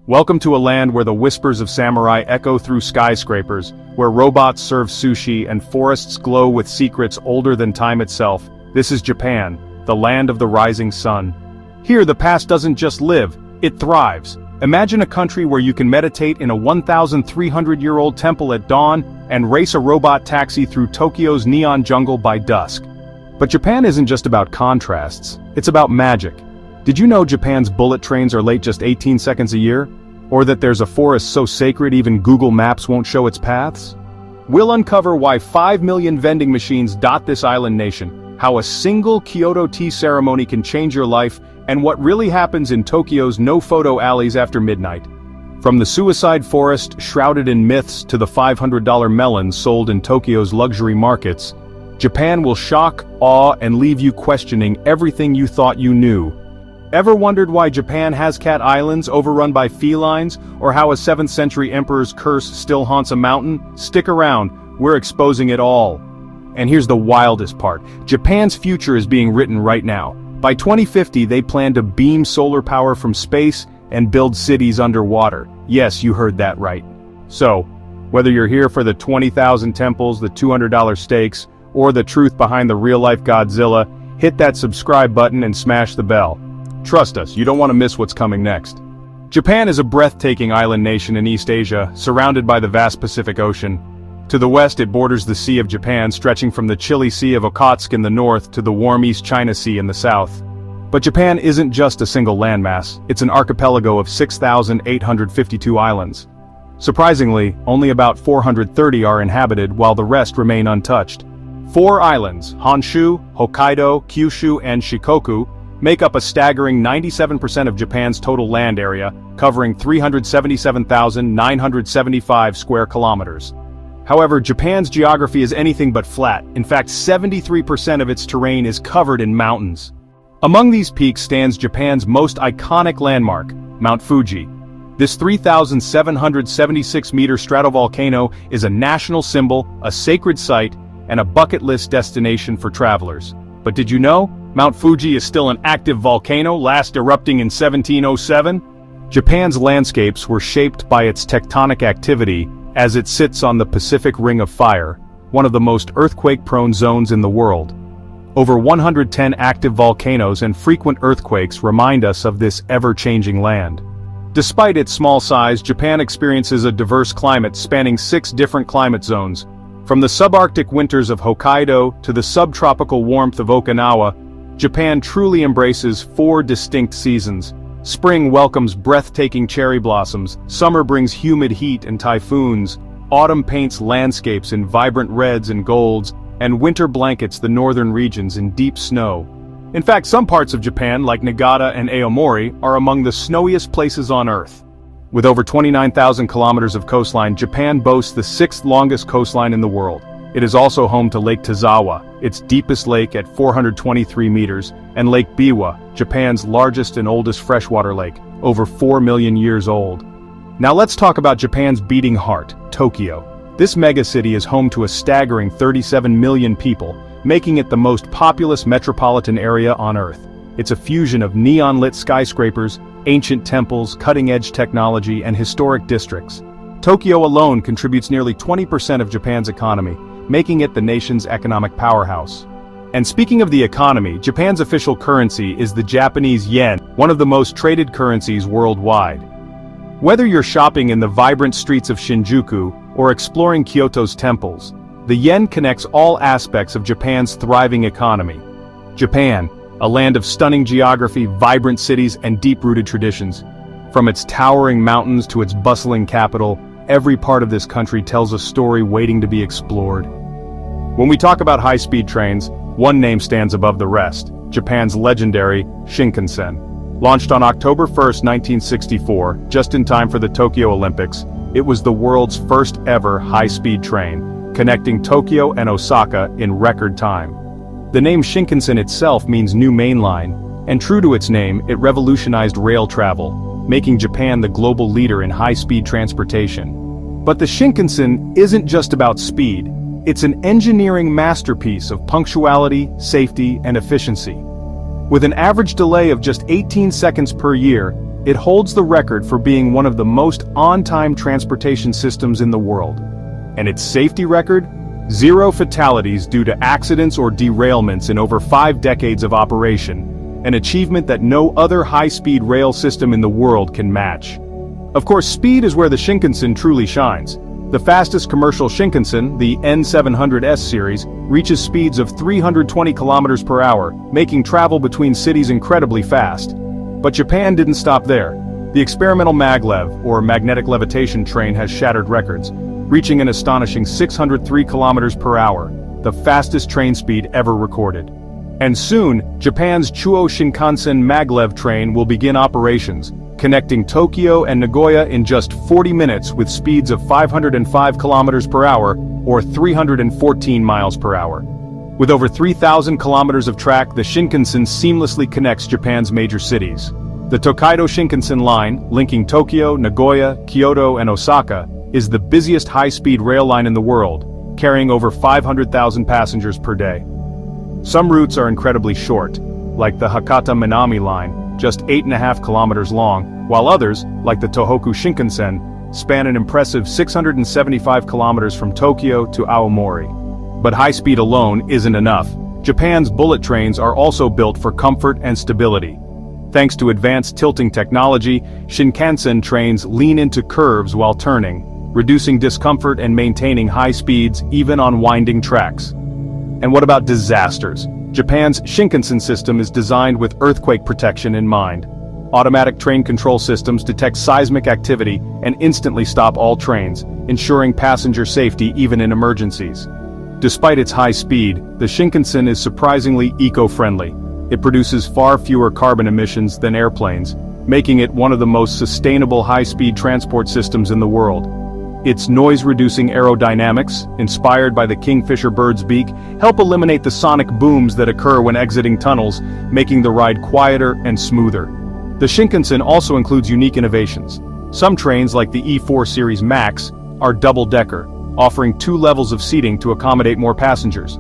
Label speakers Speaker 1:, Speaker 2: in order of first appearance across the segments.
Speaker 1: Welcome to a land where the whispers of samurai echo through skyscrapers, where robots serve sushi and forests glow with secrets older than time itself. This is Japan, the land of the rising sun. Here the past doesn't just live, it thrives. Imagine a country where you can meditate in a 1,300-year-old temple at dawn and race a robot taxi through Tokyo's neon jungle by dusk. But Japan isn't just about contrasts, it's about magic. Did you know Japan's bullet trains are late just 18 seconds a year? Or that there's a forest so sacred even Google Maps won't show its paths? We'll uncover why 5 million vending machines dot this island nation, how a single Kyoto tea ceremony can change your life, and what really happens in Tokyo's no-photo alleys after midnight. From the suicide forest shrouded in myths to the $500 melons sold in Tokyo's luxury markets, Japan will shock, awe, and leave you questioning everything you thought you knew. Ever wondered why Japan has cat islands overrun by felines, or how a 7th century emperor's curse still haunts a mountain? Stick around, we're exposing it all. And here's the wildest part, Japan's future is being written right now. By 2050 they plan to beam solar power from space and build cities underwater. Yes, you heard that right. So, whether you're here for the 20,000 temples, the $200 steaks, or the truth behind the real-life Godzilla, hit that subscribe button and smash the bell. Trust us, you don't want to miss what's coming next. Japan is a breathtaking island nation in East Asia, surrounded by the vast Pacific Ocean. To the west it borders the Sea of Japan, stretching from the chilly Sea of Okhotsk in the north to the warm East China Sea in the south. But Japan isn't just a single landmass, it's an archipelago of 6,852 islands. Surprisingly, only about 430 are inhabited while the rest remain untouched. 4 islands, Honshu, Hokkaido, Kyushu, and Shikoku, make up a staggering 97% of Japan's total land area, covering 377,975 square kilometers. However, Japan's geography is anything but flat. In fact, 73% of its terrain is covered in mountains. Among these peaks stands Japan's most iconic landmark, Mount Fuji. This 3,776-meter stratovolcano is a national symbol, a sacred site, and a bucket list destination for travelers. But did you know? Mount Fuji is still an active volcano, last erupting in 1707. Japan's landscapes were shaped by its tectonic activity as it sits on the Pacific Ring of Fire, one of the most earthquake-prone zones in the world. Over 110 active volcanoes and frequent earthquakes remind us of this ever-changing land. Despite its small size, Japan experiences a diverse climate spanning 6 different climate zones. From the subarctic winters of Hokkaido to the subtropical warmth of Okinawa, Japan truly embraces 4 distinct seasons. Spring welcomes breathtaking cherry blossoms, summer brings humid heat and typhoons, autumn paints landscapes in vibrant reds and golds, and winter blankets the northern regions in deep snow. In fact, some parts of Japan, like Niigata and Aomori, are among the snowiest places on Earth. With over 29,000 kilometers of coastline, Japan boasts the 6th longest coastline in the world. It is also home to Lake Tozawa, its deepest lake at 423 meters, and Lake Biwa, Japan's largest and oldest freshwater lake, over 4 million years old. Now let's talk about Japan's beating heart, Tokyo. This megacity is home to a staggering 37 million people, making it the most populous metropolitan area on Earth. It's a fusion of neon-lit skyscrapers, ancient temples, cutting-edge technology, and historic districts. Tokyo alone contributes nearly 20% of Japan's economy, making it the nation's economic powerhouse. And speaking of the economy, Japan's official currency is the Japanese yen, one of the most traded currencies worldwide. Whether you're shopping in the vibrant streets of Shinjuku or exploring Kyoto's temples, the yen connects all aspects of Japan's thriving economy. Japan, a land of stunning geography, vibrant cities, and deep-rooted traditions. From its towering mountains to its bustling capital, every part of this country tells a story waiting to be explored. When we talk about high-speed trains, one name stands above the rest, Japan's legendary Shinkansen. Launched on October 1, 1964, just in time for the Tokyo Olympics, it was the world's first ever high-speed train, connecting Tokyo and Osaka in record time. The name Shinkansen itself means new main line, and true to its name, it revolutionized rail travel, making Japan the global leader in high-speed transportation. But the Shinkansen isn't just about speed, it's an engineering masterpiece of punctuality, safety, and efficiency. With an average delay of just 18 seconds per year, it holds the record for being one of the most on-time transportation systems in the world. And its safety record? 0 fatalities due to accidents or derailments in over 5 decades of operation, an achievement that no other high-speed rail system in the world can match. Of course, speed is where the Shinkansen truly shines. The fastest commercial Shinkansen, the N700S series, reaches speeds of 320 km per hour, making travel between cities incredibly fast. But Japan didn't stop there. The experimental maglev, or magnetic levitation train, has shattered records, reaching an astonishing 603 km per hour, the fastest train speed ever recorded. And soon, Japan's Chuo Shinkansen maglev train will begin operations, connecting Tokyo and Nagoya in just 40 minutes with speeds of 505 km per hour, or 314 miles per hour. With over 3,000 kilometers of track, the Shinkansen seamlessly connects Japan's major cities. The Tokaido Shinkansen line, linking Tokyo, Nagoya, Kyoto, and Osaka, is the busiest high-speed rail line in the world, carrying over 500,000 passengers per day. Some routes are incredibly short, like the Hakata-Minami line, just 8.5 kilometers long, while others, like the Tohoku Shinkansen, span an impressive 675 kilometers from Tokyo to Aomori. But high speed alone isn't enough. Japan's bullet trains are also built for comfort and stability. Thanks to advanced tilting technology, Shinkansen trains lean into curves while turning, reducing discomfort and maintaining high speeds even on winding tracks. And what about disasters? Japan's Shinkansen system is designed with earthquake protection in mind. Automatic train control systems detect seismic activity and instantly stop all trains, ensuring passenger safety even in emergencies. Despite its high speed, the Shinkansen is surprisingly eco-friendly. It produces far fewer carbon emissions than airplanes, making it one of the most sustainable high-speed transport systems in the world. Its noise-reducing aerodynamics, inspired by the kingfisher bird's beak, help eliminate the sonic booms that occur when exiting tunnels, making the ride quieter and smoother. The Shinkansen also includes unique innovations. Some trains, like the E4 Series Max, are double-decker, offering 2 levels of seating to accommodate more passengers.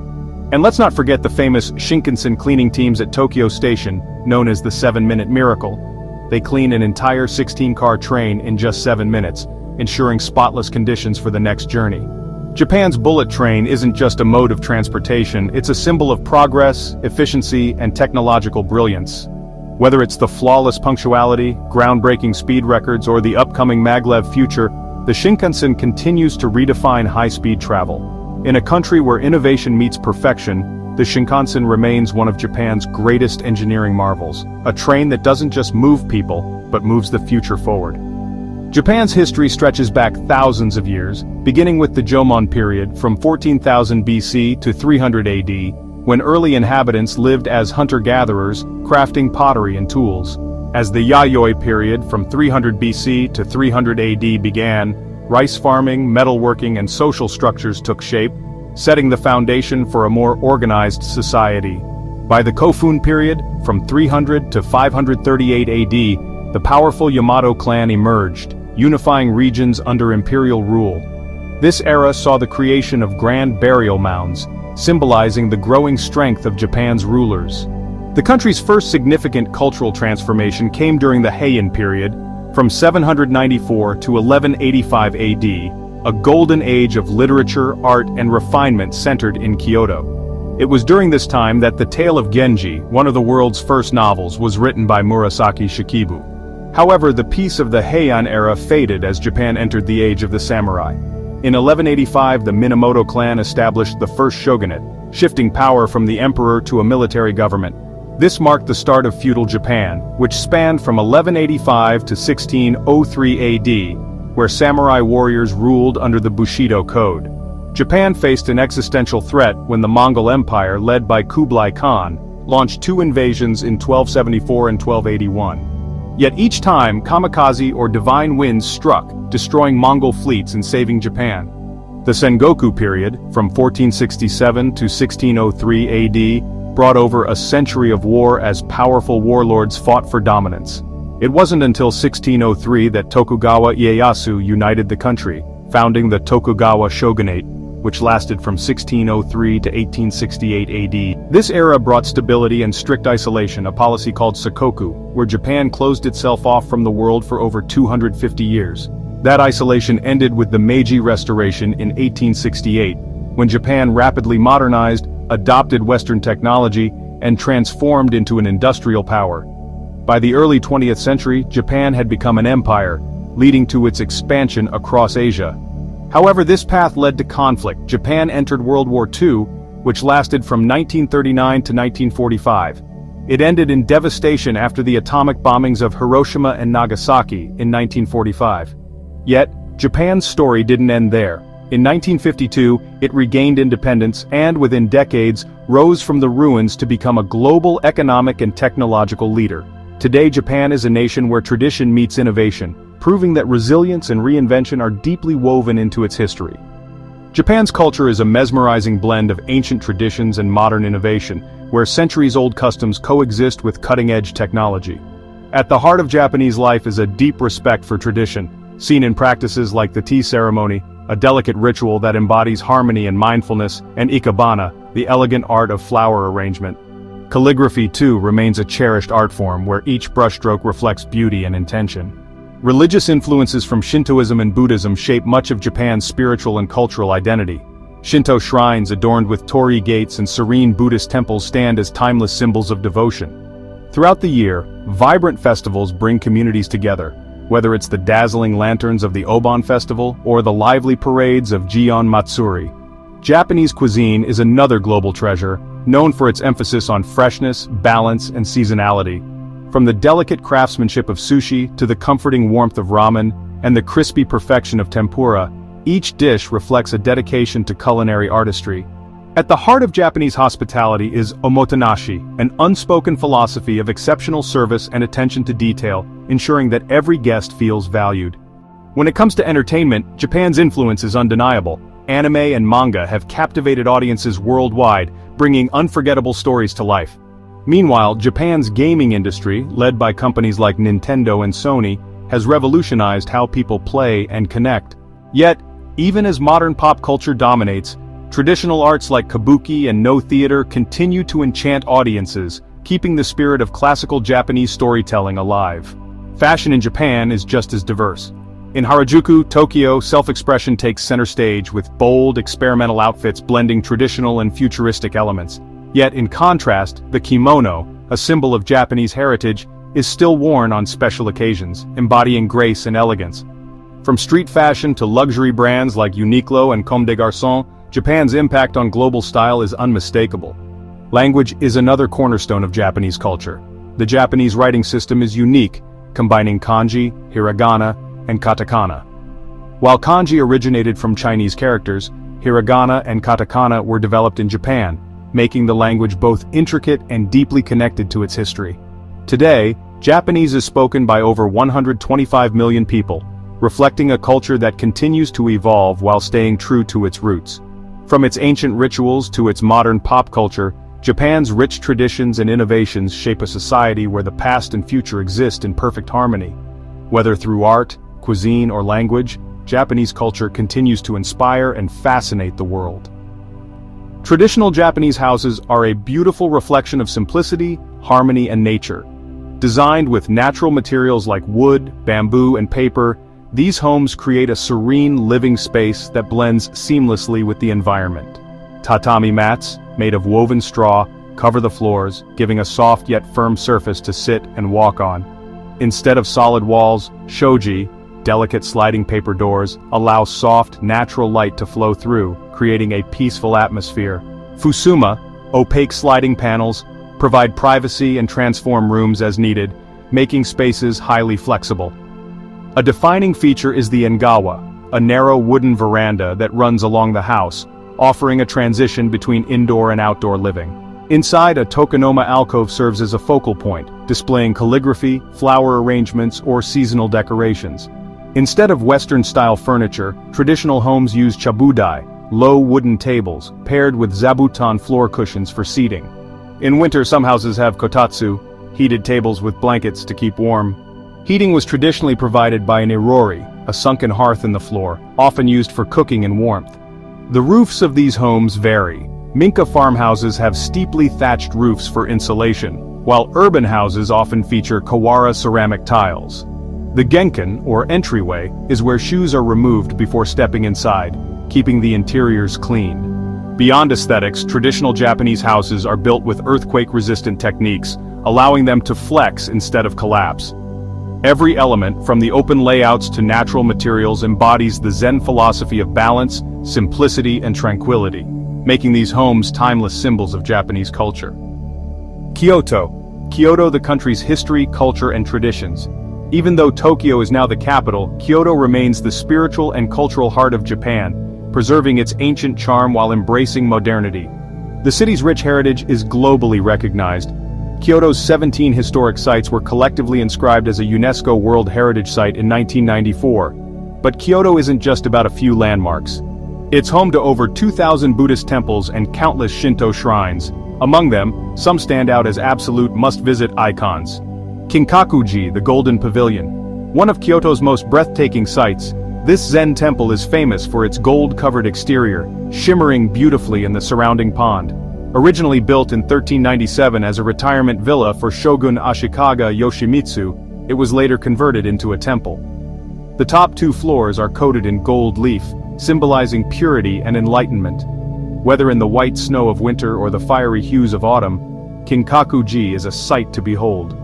Speaker 1: And let's not forget the famous Shinkansen cleaning teams at Tokyo Station, known as the 7-Minute Miracle. They clean an entire 16-car train in just 7 minutes, ensuring spotless conditions for the next journey. Japan's bullet train isn't just a mode of transportation, it's a symbol of progress, efficiency, and technological brilliance. Whether it's the flawless punctuality, groundbreaking speed records, or the upcoming maglev future, the Shinkansen continues to redefine high-speed travel. In a country where innovation meets perfection, the Shinkansen remains one of Japan's greatest engineering marvels, a train that doesn't just move people, but moves the future forward. Japan's history stretches back thousands of years, beginning with the Jomon period from 14,000 BC to 300 AD, when early inhabitants lived as hunter-gatherers, crafting pottery and tools. As the Yayoi period from 300 BC to 300 AD began, rice farming, metalworking, and social structures took shape, setting the foundation for a more organized society. By the Kofun period, from 300 to 538 AD, the powerful Yamato clan emerged, unifying regions under imperial rule. This era saw the creation of grand burial mounds, symbolizing the growing strength of Japan's rulers. The country's first significant cultural transformation came during the Heian period, from 794 to 1185 AD, a golden age of literature, art, and refinement centered in Kyoto. It was during this time that The Tale of Genji, one of the world's first novels, was written by Murasaki Shikibu. However, the peace of the Heian era faded as Japan entered the age of the samurai. In 1185, the Minamoto clan established the first shogunate, shifting power from the emperor to a military government. This marked the start of feudal Japan, which spanned from 1185 to 1603 AD, where samurai warriors ruled under the Bushido Code. Japan faced an existential threat when the Mongol Empire, led by Kublai Khan, launched 2 invasions in 1274 and 1281. Yet each time, kamikaze or divine winds struck, destroying Mongol fleets and saving Japan. The Sengoku period, from 1467 to 1603 AD, brought over a century of war as powerful warlords fought for dominance. It wasn't until 1603 that Tokugawa Ieyasu united the country, founding the Tokugawa shogunate. which lasted from 1603 to 1868 AD. This era brought stability and strict isolation, a policy called Sakoku, where Japan closed itself off from the world for over 250 years. That isolation ended with the Meiji Restoration in 1868, when Japan rapidly modernized, adopted Western technology, and transformed into an industrial power. By the early 20th century, Japan had become an empire, leading to its expansion across Asia. However, this path led to conflict. Japan entered World War II, which lasted from 1939 to 1945. It ended in devastation after the atomic bombings of Hiroshima and Nagasaki in 1945. Yet, Japan's story didn't end there. In 1952, it regained independence and, within decades, rose from the ruins to become a global economic and technological leader. Today, Japan is a nation where tradition meets innovation, proving that resilience and reinvention are deeply woven into its history. Japan's culture is a mesmerizing blend of ancient traditions and modern innovation, where centuries-old customs coexist with cutting-edge technology. At the heart of Japanese life is a deep respect for tradition, seen in practices like the tea ceremony, a delicate ritual that embodies harmony and mindfulness, and ikebana, the elegant art of flower arrangement. Calligraphy, too, remains a cherished art form where each brushstroke reflects beauty and intention. Religious influences from Shintoism and Buddhism shape much of Japan's spiritual and cultural identity. Shinto shrines adorned with torii gates and serene Buddhist temples stand as timeless symbols of devotion. Throughout the year, vibrant festivals bring communities together, whether it's the dazzling lanterns of the Obon Festival or the lively parades of Gion Matsuri. Japanese cuisine is another global treasure, known for its emphasis on freshness, balance, and seasonality. From the delicate craftsmanship of sushi to the comforting warmth of ramen and the crispy perfection of tempura, each dish reflects a dedication to culinary artistry. At the heart of Japanese hospitality is omotenashi, an unspoken philosophy of exceptional service and attention to detail, ensuring that every guest feels valued. When it comes to entertainment, Japan's influence is undeniable. Anime and manga have captivated audiences worldwide, bringing unforgettable stories to life. Meanwhile, Japan's gaming industry, led by companies like Nintendo and Sony, has revolutionized how people play and connect. Yet, even as modern pop culture dominates, traditional arts like kabuki and no theater continue to enchant audiences, keeping the spirit of classical Japanese storytelling alive. Fashion in Japan is just as diverse. In Harajuku, Tokyo, self-expression takes center stage with bold, experimental outfits blending traditional and futuristic elements. Yet in contrast, the kimono, a symbol of Japanese heritage, is still worn on special occasions, embodying grace and elegance. From street fashion to luxury brands like Uniqlo and Comme des Garçons, Japan's impact on global style is unmistakable. Language is another cornerstone of Japanese culture. The Japanese writing system is unique, combining kanji, hiragana, and katakana. While kanji originated from Chinese characters, hiragana and katakana were developed in Japan, making the language both intricate and deeply connected to its history. Today, Japanese is spoken by over 125 million people, reflecting a culture that continues to evolve while staying true to its roots. From its ancient rituals to its modern pop culture, Japan's rich traditions and innovations shape a society where the past and future exist in perfect harmony. Whether through art, cuisine, or language, Japanese culture continues to inspire and fascinate the world. Traditional Japanese houses are a beautiful reflection of simplicity, harmony, and nature. Designed with natural materials like wood, bamboo, and paper, these homes create a serene living space that blends seamlessly with the environment. Tatami mats, made of woven straw, cover the floors, giving a soft yet firm surface to sit and walk on. Instead of solid walls, shoji, delicate sliding paper doors, allow soft, natural light to flow through, creating a peaceful atmosphere. Fusuma, opaque sliding panels, provide privacy and transform rooms as needed, making spaces highly flexible. A defining feature is the engawa, a narrow wooden veranda that runs along the house, offering a transition between indoor and outdoor living. Inside, a tokonoma alcove serves as a focal point, displaying calligraphy, flower arrangements, or seasonal decorations. Instead of Western-style furniture, traditional homes use chabudai, low wooden tables, paired with zabuton floor cushions for seating. In winter, some houses have kotatsu, heated tables with blankets to keep warm. Heating was traditionally provided by an irori, a sunken hearth in the floor, often used for cooking and warmth. The roofs of these homes vary. Minka farmhouses have steeply thatched roofs for insulation, while urban houses often feature Kawara ceramic tiles. The genkan, or entryway, is where shoes are removed before stepping inside, keeping the interiors clean. Beyond aesthetics, traditional Japanese houses are built with earthquake-resistant techniques, allowing them to flex instead of collapse. Every element, from the open layouts to natural materials, embodies the Zen philosophy of balance, simplicity, and tranquility, making these homes timeless symbols of Japanese culture. Kyoto. Kyoto, the country's history, culture, and traditions. Even though Tokyo is now the capital, Kyoto remains the spiritual and cultural heart of Japan, preserving its ancient charm while embracing modernity. The city's rich heritage is globally recognized. Kyoto's 17 historic sites were collectively inscribed as a UNESCO World Heritage Site in 1994. But Kyoto isn't just about a few landmarks. It's home to over 2,000 Buddhist temples and countless Shinto shrines. Among them, some stand out as absolute must-visit icons. Kinkakuji, the Golden Pavilion. One of Kyoto's most breathtaking sights, this Zen temple is famous for its gold-covered exterior, shimmering beautifully in the surrounding pond. Originally built in 1397 as a retirement villa for Shogun Ashikaga Yoshimitsu, it was later converted into a temple. The top 2 floors are coated in gold leaf, symbolizing purity and enlightenment. Whether in the white snow of winter or the fiery hues of autumn, Kinkakuji is a sight to behold.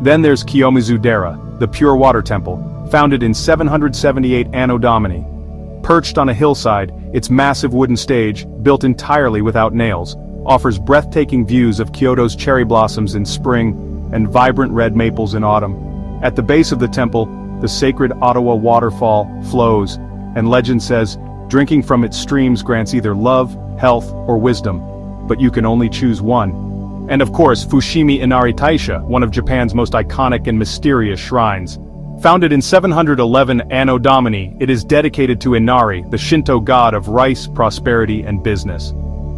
Speaker 1: Then there's Kiyomizu-dera, the pure water temple, founded in 778 Anno Domini. Perched on a hillside, its massive wooden stage, built entirely without nails, offers breathtaking views of Kyoto's cherry blossoms in spring and vibrant red maples in autumn. At the base of the temple, the sacred Ottawa waterfall flows, and legend says, drinking from its streams grants either love, health, or wisdom, but you can only choose one. And of course, Fushimi Inari Taisha, one of Japan's most iconic and mysterious shrines. Founded in 711 Anno Domini, it is dedicated to Inari, the Shinto god of rice, prosperity, and business.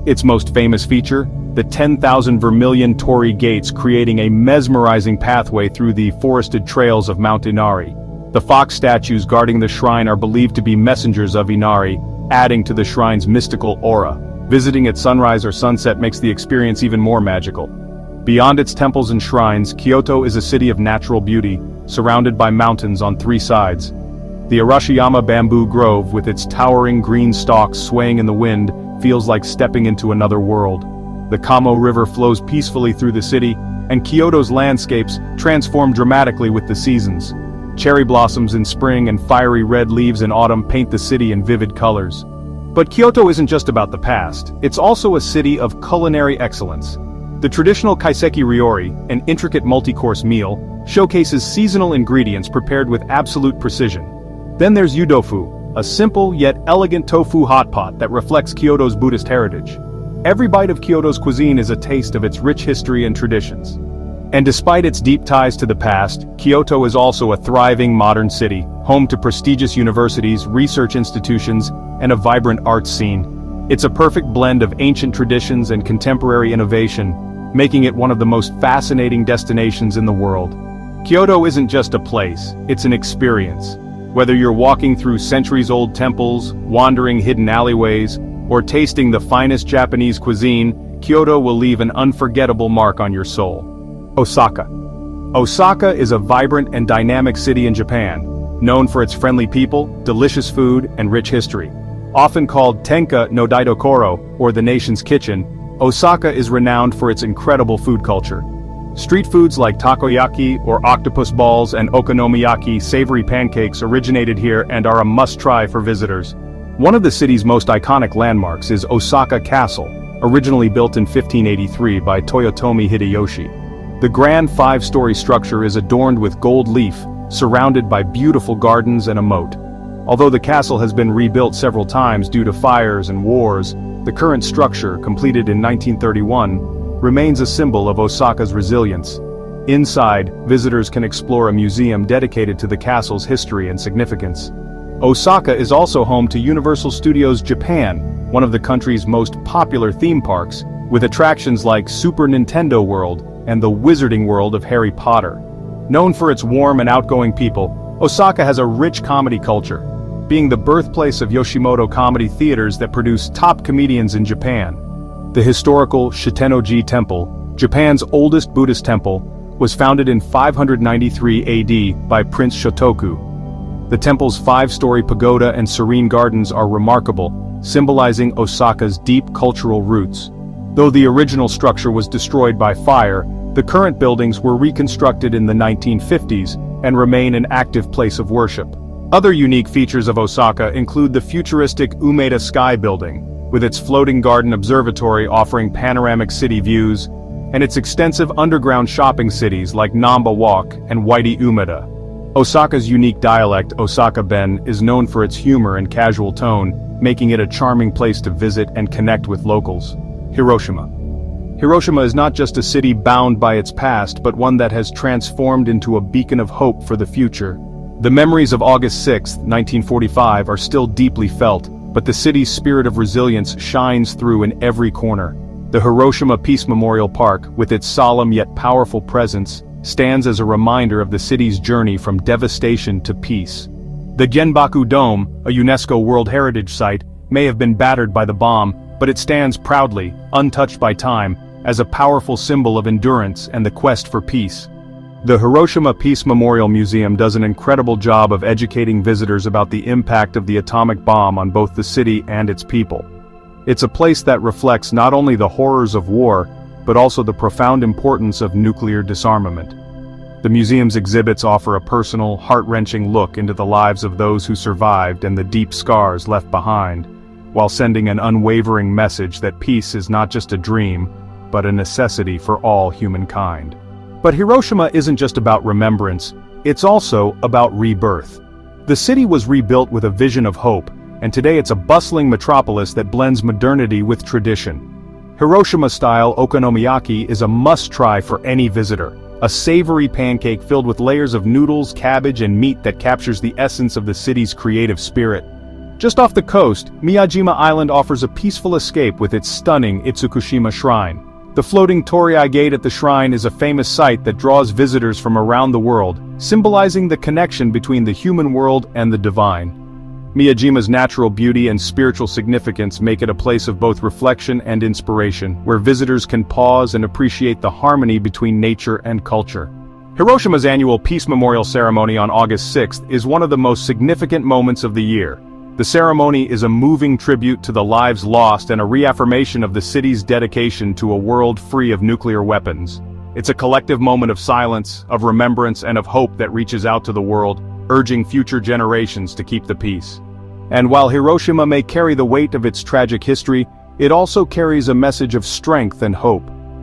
Speaker 1: Its most famous feature? The 10,000 vermilion torii gates creating a mesmerizing pathway through the forested trails of Mount Inari. The fox statues guarding the shrine are believed to be messengers of Inari, adding to the shrine's mystical aura. Visiting at sunrise or sunset makes the experience even more magical. Beyond its temples and shrines, Kyoto is a city of natural beauty, surrounded by mountains on 3 sides. The Arashiyama bamboo grove, with its towering green stalks swaying in the wind, feels like stepping into another world. The Kamo River flows peacefully through the city, and Kyoto's landscapes transform dramatically with the seasons. Cherry blossoms in spring and fiery red leaves in autumn paint the city in vivid colors. But Kyoto isn't just about the past, it's also a city of culinary excellence. The traditional kaiseki ryori, an intricate multi-course meal, showcases seasonal ingredients prepared with absolute precision. Then there's yudofu, a simple yet elegant tofu hot pot that reflects Kyoto's Buddhist heritage. Every bite of Kyoto's cuisine is a taste of its rich history and traditions. And despite its deep ties to the past, Kyoto is also a thriving modern city, home to prestigious universities, research institutions, and a vibrant arts scene. It's a perfect blend of ancient traditions and contemporary innovation, making it one of the most fascinating destinations in the world. Kyoto isn't just a place, it's an experience. Whether you're walking through centuries-old temples, wandering hidden alleyways, or tasting the finest Japanese cuisine, Kyoto will leave an unforgettable mark on your soul. Osaka. Osaka is a vibrant and dynamic city in Japan, known for its friendly people, delicious food, and rich history. Often called Tenka no Daidokoro, or the nation's kitchen, Osaka is renowned for its incredible food culture. Street foods like takoyaki or octopus balls and okonomiyaki savory pancakes originated here and are a must-try for visitors. One of the city's most iconic landmarks is Osaka Castle, originally built in 1583 by Toyotomi Hideyoshi. The grand 5-story structure is adorned with gold leaf, surrounded by beautiful gardens and a moat. Although the castle has been rebuilt several times due to fires and wars, the current structure, completed in 1931, remains a symbol of Osaka's resilience. Inside, visitors can explore a museum dedicated to the castle's history and significance. Osaka is also home to Universal Studios Japan, one of the country's most popular theme parks, with attractions like Super Nintendo World and the Wizarding World of Harry Potter. Known for its warm and outgoing people, Osaka has a rich comedy culture. being the birthplace of Yoshimoto comedy theaters that produce top comedians in Japan. The historical Shitennoji Temple, Japan's oldest Buddhist temple, was founded in 593 AD by Prince Shotoku. The temple's 5-story pagoda and serene gardens are remarkable, symbolizing Osaka's deep cultural roots. Though the original structure was destroyed by fire, the current buildings were reconstructed in the 1950s and remain an active place of worship. Other unique features of Osaka include the futuristic Umeda Sky Building, with its floating garden observatory offering panoramic city views, and its extensive underground shopping cities like Namba Walk and Whitey Umeda. Osaka's unique dialect, Osaka-ben, is known for its humor and casual tone, making it a charming place to visit and connect with locals. Hiroshima. Hiroshima is not just a city bound by its past, but one that has transformed into a beacon of hope for the future. The memories of August 6, 1945 are still deeply felt, but the city's spirit of resilience shines through in every corner. The Hiroshima Peace Memorial Park, with its solemn yet powerful presence, stands as a reminder of the city's journey from devastation to peace. The Genbaku Dome, a UNESCO World Heritage Site, may have been battered by the bomb, but it stands proudly, untouched by time, as a powerful symbol of endurance and the quest for peace. The Hiroshima Peace Memorial Museum does an incredible job of educating visitors about the impact of the atomic bomb on both the city and its people. It's a place that reflects not only the horrors of war, but also the profound importance of nuclear disarmament. The museum's exhibits offer a personal, heart-wrenching look into the lives of those who survived and the deep scars left behind, while sending an unwavering message that peace is not just a dream, but a necessity for all humankind. But Hiroshima isn't just about remembrance, it's also about rebirth. The city was rebuilt with a vision of hope, and today it's a bustling metropolis that blends modernity with tradition. Hiroshima-style okonomiyaki is a must-try for any visitor, a savory pancake filled with layers of noodles, cabbage, and meat that captures the essence of the city's creative spirit. Just off the coast, Miyajima Island offers a peaceful escape with its stunning Itsukushima Shrine. The floating Torii Gate at the shrine is a famous sight that draws visitors from around the world, symbolizing the connection between the human world and the divine. Miyajima's natural beauty and spiritual significance make it a place of both reflection and inspiration, where visitors can pause and appreciate the harmony between nature and culture. Hiroshima's annual Peace Memorial Ceremony on August 6th is one of the most significant moments of the year. The ceremony is a moving tribute to the lives lost and a reaffirmation of the city's dedication to a world free of nuclear weapons. It's a collective moment of silence, of remembrance, and of hope that reaches out to the world, urging future generations to keep the peace. And while Hiroshima may carry the weight of its tragic history, it also carries a message of strength and hope.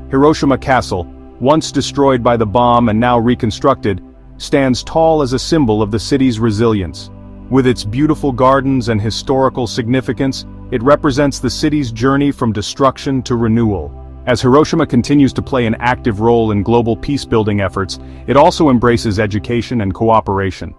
Speaker 1: Hiroshima Castle, once destroyed by the bomb and now reconstructed, stands tall as a symbol of the city's resilience. With its beautiful gardens and historical significance, it represents the city's journey from destruction to renewal. As Hiroshima continues to play an active role in global peace-building efforts, it also embraces education and cooperation.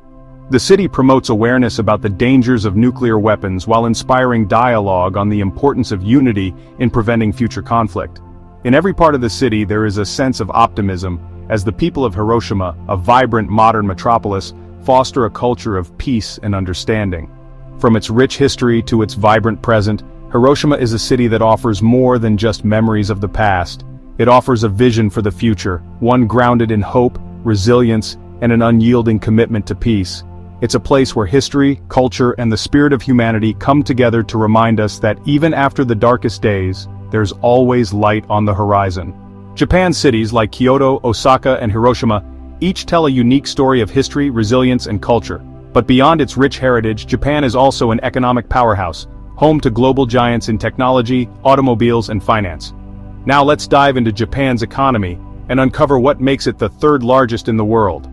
Speaker 1: The city promotes awareness about the dangers of nuclear weapons while inspiring dialogue on the importance of unity in preventing future conflict. In every part of the city there is a sense of optimism, as the people of Hiroshima, a vibrant modern metropolis, foster a culture of peace and understanding. From its rich history to its vibrant present, Hiroshima is a city that offers more than just memories of the past. It offers a vision for the future, one grounded in hope, resilience, and an unyielding commitment to peace. It's a place where history, culture, and the spirit of humanity come together to remind us that even after the darkest days, there's always light on the horizon. Japan's cities like Kyoto, Osaka, and Hiroshima each tell a unique story of history, resilience, and culture. But beyond its rich heritage, Japan is also an economic powerhouse, home to global giants in technology, automobiles, and finance. Now let's dive into Japan's economy and uncover what makes it the third largest in the world.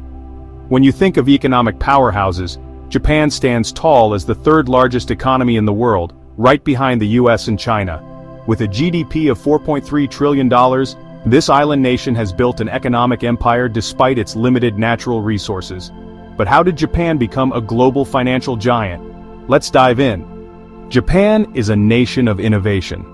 Speaker 1: When you think of economic powerhouses, Japan stands tall as the third largest economy in the world, right behind the US and China. With a GDP of $4.3 trillion, this island nation has built an economic empire despite its limited natural resources. But how did Japan become a global financial giant? Let's dive in. Japan is a nation of innovation.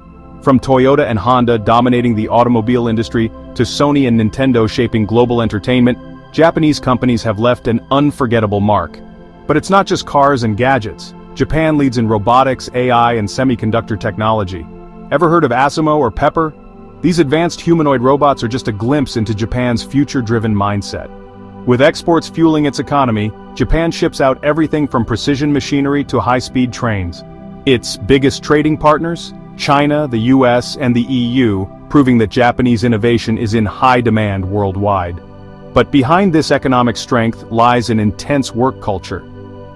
Speaker 1: From Toyota and Honda dominating the automobile industry to Sony and Nintendo shaping global entertainment, Japanese companies have left an unforgettable mark. But it's not just cars and gadgets. Japan leads in robotics, AI, and semiconductor technology. Ever heard of Asimo or Pepper? These advanced humanoid robots are just a glimpse into Japan's future-driven mindset. With exports fueling its economy, Japan ships out everything from precision machinery to high-speed trains. Its biggest trading partners? China, the US, and the EU, proving that Japanese innovation is in high demand worldwide. But behind this economic strength lies an intense work culture.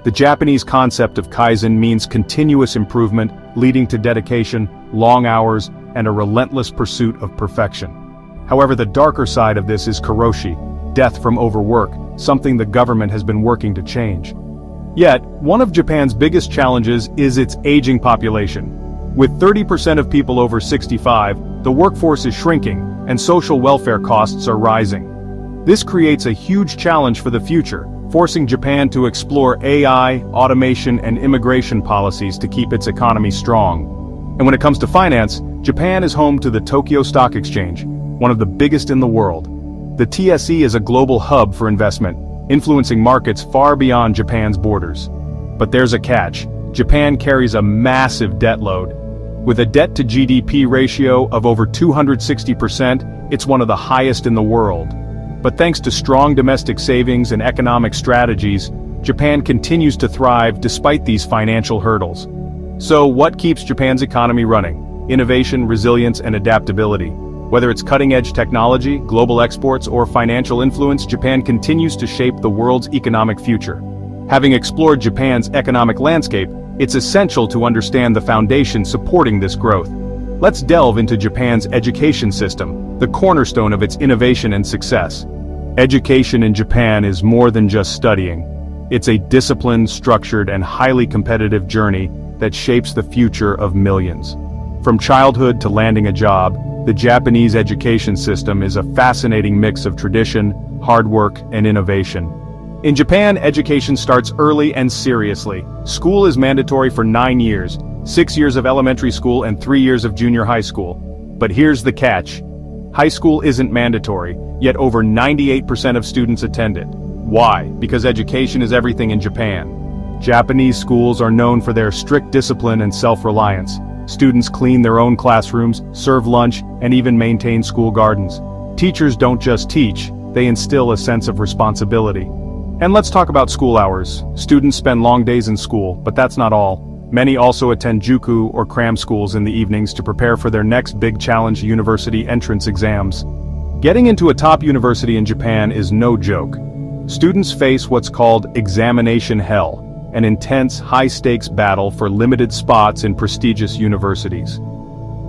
Speaker 1: The Japanese concept of Kaizen means continuous improvement, leading to dedication, long hours, and a relentless pursuit of perfection. However, the darker side of this is karoshi, death from overwork, something the government has been working to change. Yet, one of Japan's biggest challenges is its aging population. With 30% of people over 65, the workforce is shrinking, and social welfare costs are rising. This creates a huge challenge for the future, forcing Japan to explore AI, automation, and immigration policies to keep its economy strong. And when it comes to finance, Japan is home to the Tokyo Stock Exchange, one of the biggest in the world. The TSE is a global hub for investment, influencing markets far beyond Japan's borders. But there's a catch. Japan carries a massive debt load. With a debt-to-GDP ratio of over 260%, it's one of the highest in the world. But thanks to strong domestic savings and economic strategies, Japan continues to thrive despite these financial hurdles. So what keeps Japan's economy running? Innovation, resilience, and adaptability. Whether it's cutting-edge technology, global exports, or financial influence, Japan continues to shape the world's economic future. Having explored Japan's economic landscape, it's essential to understand the foundation supporting this growth. Let's delve into Japan's education system, the cornerstone of its innovation and success. Education in Japan is more than just studying. It's a disciplined, structured, and highly competitive journey that shapes the future of millions. From childhood to landing a job, the Japanese education system is a fascinating mix of tradition, hard work, and innovation. In Japan, education starts early and seriously. School is mandatory for 9 years, 6 years of elementary school and 3 years of junior high school. But here's the catch. High school isn't mandatory, yet over 98% of students attend it. Why? Because education is everything in Japan. Japanese schools are known for their strict discipline and self-reliance. Students clean their own classrooms, serve lunch, and even maintain school gardens. Teachers don't just teach, they instill a sense of responsibility. And let's talk about school hours. Students spend long days in school, but that's not all. Many also attend juku or cram schools in the evenings to prepare for their next big challenge, university entrance exams. Getting into a top university in Japan is no joke. Students face what's called examination hell, an intense, high-stakes battle for limited spots in prestigious universities.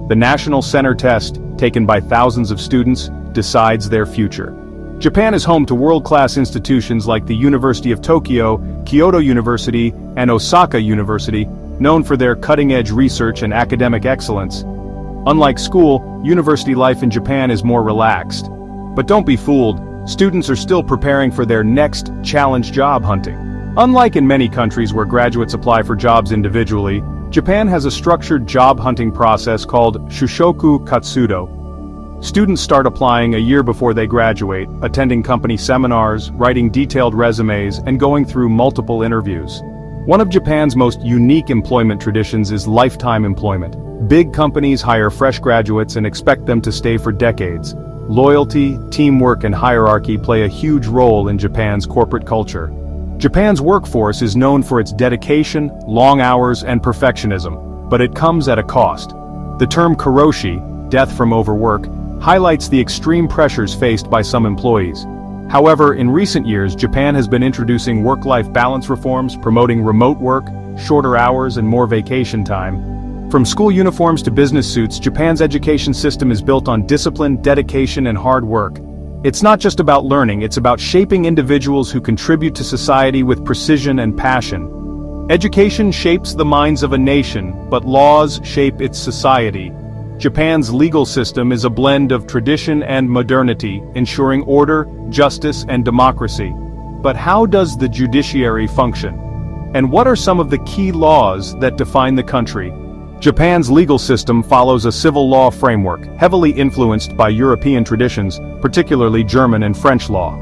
Speaker 1: The National Center Test, taken by thousands of students, decides their future. Japan is home to world-class institutions like the University of Tokyo, Kyoto University, and Osaka University, known for their cutting-edge research and academic excellence. Unlike school, university life in Japan is more relaxed. But don't be fooled, students are still preparing for their next challenge job hunting. Unlike in many countries where graduates apply for jobs individually, Japan has a structured job hunting process called Shushoku Katsudo. Students start applying a year before they graduate, attending company seminars, writing detailed resumes, and going through multiple interviews. One of Japan's most unique employment traditions is lifetime employment. Big companies hire fresh graduates and expect them to stay for decades. Loyalty, teamwork, and hierarchy play a huge role in Japan's corporate culture. Japan's workforce is known for its dedication, long hours, and perfectionism, but it comes at a cost. The term karoshi, death from overwork, highlights the extreme pressures faced by some employees. However, in recent years, Japan has been introducing work-life balance reforms, promoting remote work, shorter hours, and more vacation time. From school uniforms to business suits, Japan's education system is built on discipline, dedication, and hard work. It's not just about learning, it's about shaping individuals who contribute to society with precision and passion. Education shapes the minds of a nation, but laws shape its society. Japan's legal system is a blend of tradition and modernity, ensuring order, justice, and democracy. But how does the judiciary function? And what are some of the key laws that define the country? Japan's legal system follows a civil law framework, heavily influenced by European traditions, particularly German and French law.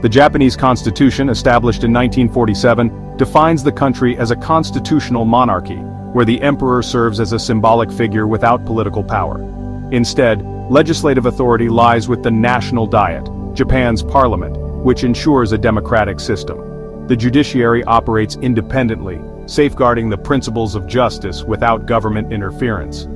Speaker 1: The Japanese Constitution, established in 1947, defines the country as a constitutional monarchy, where the emperor serves as a symbolic figure without political power. Instead, legislative authority lies with the National Diet, Japan's parliament, which ensures a democratic system. The judiciary operates independently, safeguarding the principles of justice without government interference.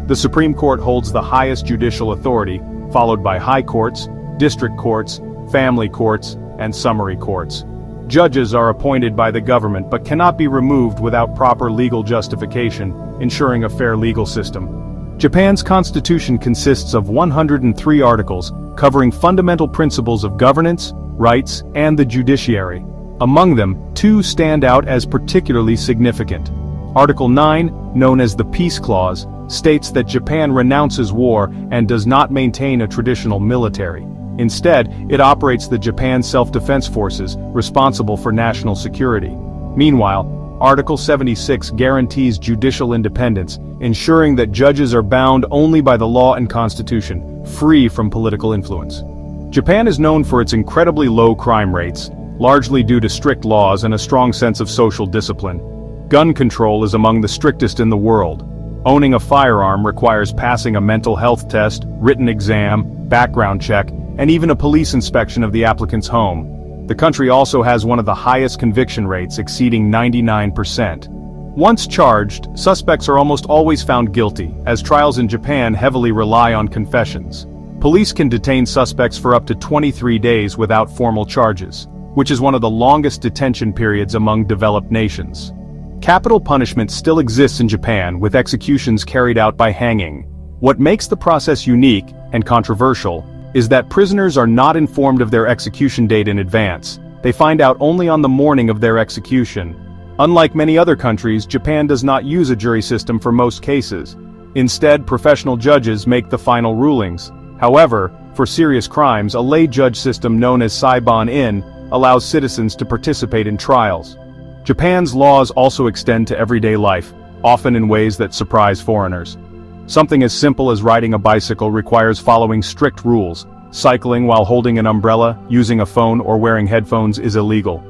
Speaker 1: The Supreme Court holds the highest judicial authority, followed by high courts, district courts, family courts, and summary courts. Judges are appointed by the government but cannot be removed without proper legal justification, ensuring a fair legal system. Japan's constitution consists of 103 articles, covering fundamental principles of governance, rights, and the judiciary. Among them, 2 stand out as particularly significant. Article 9, known as the Peace Clause, states that Japan renounces war and does not maintain a traditional military. Instead, it operates the Japan Self-Defense Forces, responsible for national security. Meanwhile, Article 76 guarantees judicial independence, ensuring that judges are bound only by the law and constitution, free from political influence. Japan is known for its incredibly low crime rates, largely due to strict laws and a strong sense of social discipline. Gun control is among the strictest in the world. Owning a firearm requires passing a mental health test, written exam, background check, and even a police inspection of the applicant's home. The country also has one of the highest conviction rates, exceeding 99%. Once charged, suspects are almost always found guilty, as trials in Japan heavily rely on confessions. Police can detain suspects for up to 23 days without formal charges, which is one of the longest detention periods among developed nations. Capital punishment still exists in Japan, with executions carried out by hanging. What makes the process unique and controversial is that prisoners are not informed of their execution date in advance. They find out only on the morning of their execution. Unlike many other countries, Japan does not use a jury system for most cases. Instead, professional judges make the final rulings. However, for serious crimes, a lay judge system known as Saiban-in allows citizens to participate in trials. Japan's laws also extend to everyday life, often in ways that surprise foreigners. Something as simple as riding a bicycle requires following strict rules. Cycling while holding an umbrella, using a phone, or wearing headphones is illegal.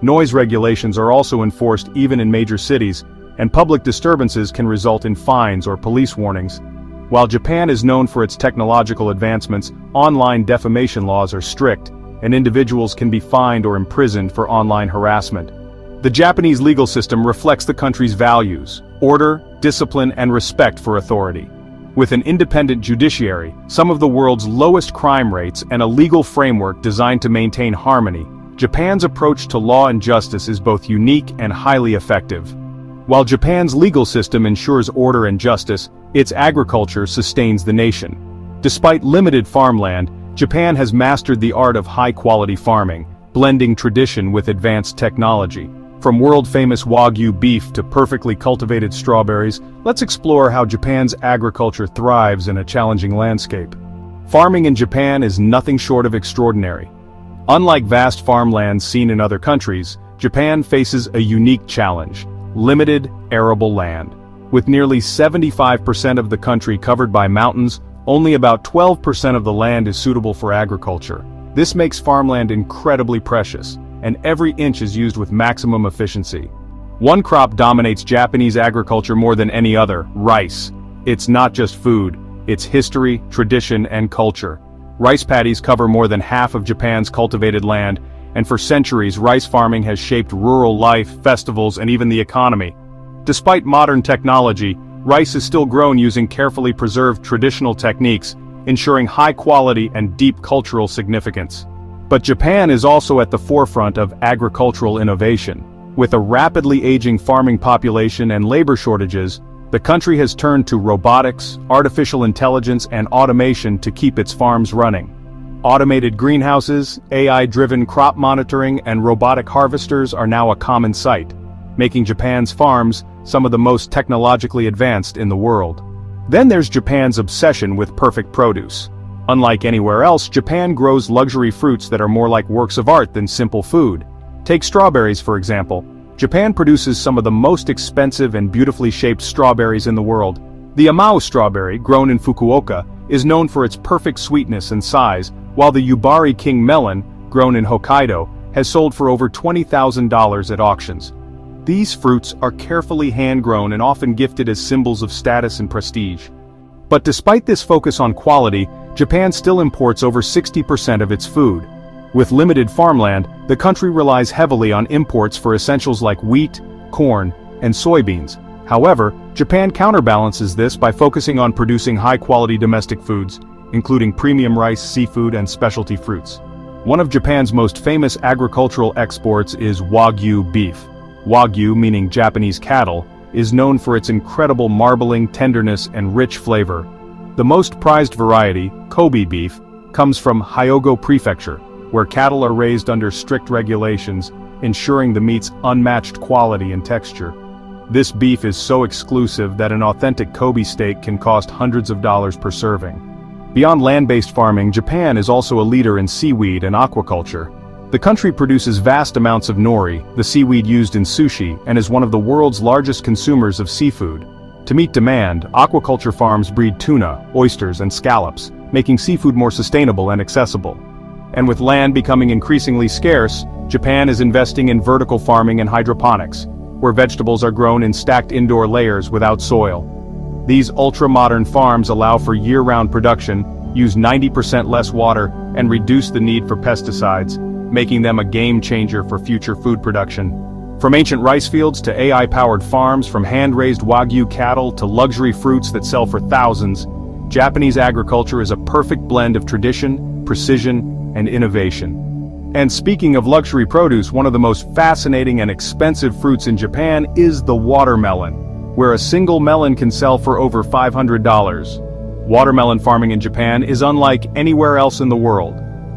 Speaker 1: Noise regulations are also enforced even in major cities, and public disturbances can result in fines or police warnings. While Japan is known for its technological advancements, online defamation laws are strict, and individuals can be fined or imprisoned for online harassment. The Japanese legal system reflects the country's values: order, discipline, and respect for authority. With an independent judiciary, some of the world's lowest crime rates, and a legal framework designed to maintain harmony, Japan's approach to law and justice is both unique and highly effective. While Japan's legal system ensures order and justice, its agriculture sustains the nation. Despite limited farmland, Japan has mastered the art of high-quality farming, blending tradition with advanced technology. From world-famous Wagyu beef to perfectly cultivated strawberries, let's explore how Japan's agriculture thrives in a challenging landscape. Farming in Japan is nothing short of extraordinary. Unlike vast farmlands seen in other countries, Japan faces a unique challenge: limited, arable land. With nearly 75% of the country covered by mountains, only about 12% of the land is suitable for agriculture. This makes farmland incredibly precious, and every inch is used with maximum efficiency. One crop dominates Japanese agriculture more than any other: rice. It's not just food, it's history, tradition, and culture. Rice paddies cover more than half of Japan's cultivated land, and for centuries rice farming has shaped rural life, festivals, and even the economy. Despite modern technology, rice is still grown using carefully preserved traditional techniques, ensuring high quality and deep cultural significance. But Japan is also at the forefront of agricultural innovation. With a rapidly aging farming population and labor shortages, the country has turned to robotics, artificial intelligence, and automation to keep its farms running. Automated greenhouses, AI-driven crop monitoring, and robotic harvesters are now a common sight, making Japan's farms some of the most technologically advanced in the world. Then there's Japan's obsession with perfect produce. Unlike anywhere else, Japan grows luxury fruits that are more like works of art than simple food. Take strawberries, for example. Japan produces some of the most expensive and beautifully shaped strawberries in the world. The Amao strawberry, grown in Fukuoka, is known for its perfect sweetness and size, while the Yubari King melon, grown in Hokkaido, has sold for over $20,000 at auctions. These fruits are carefully hand-grown and often gifted as symbols of status and prestige. But despite this focus on quality, Japan still imports over 60% of its food. With limited farmland, the country relies heavily on imports for essentials like wheat, corn, and soybeans. However, Japan counterbalances this by focusing on producing high-quality domestic foods, including premium rice, seafood, and specialty fruits. One of Japan's most famous agricultural exports is Wagyu beef. Wagyu, meaning Japanese cattle, is known for its incredible marbling, tenderness, and rich flavor. The most prized variety, Kobe beef, comes from Hyogo Prefecture, where cattle are raised under strict regulations, ensuring the meat's unmatched quality and texture. This beef is so exclusive that an authentic Kobe steak can cost hundreds of dollars per serving. Beyond land-based farming, Japan is also a leader in seaweed and aquaculture. The country produces vast amounts of nori, the seaweed used in sushi, and is one of the world's largest consumers of seafood. To meet demand, aquaculture farms breed tuna, oysters, and scallops, making seafood more sustainable and accessible. And with land becoming increasingly scarce, Japan is investing in vertical farming and hydroponics, where vegetables are grown in stacked indoor layers without soil. These ultra-modern farms allow for year-round production, use 90% less water, and reduce the need for pesticides, making them a game-changer for future food production. From ancient rice fields to AI-powered farms, from hand-raised Wagyu cattle to luxury fruits that sell for thousands, Japanese agriculture is a perfect blend of tradition, precision, and innovation. And speaking of luxury produce, one of the most fascinating and expensive fruits in Japan is the watermelon, where a single melon can sell for over $500. Watermelon farming in Japan is unlike anywhere else in the world.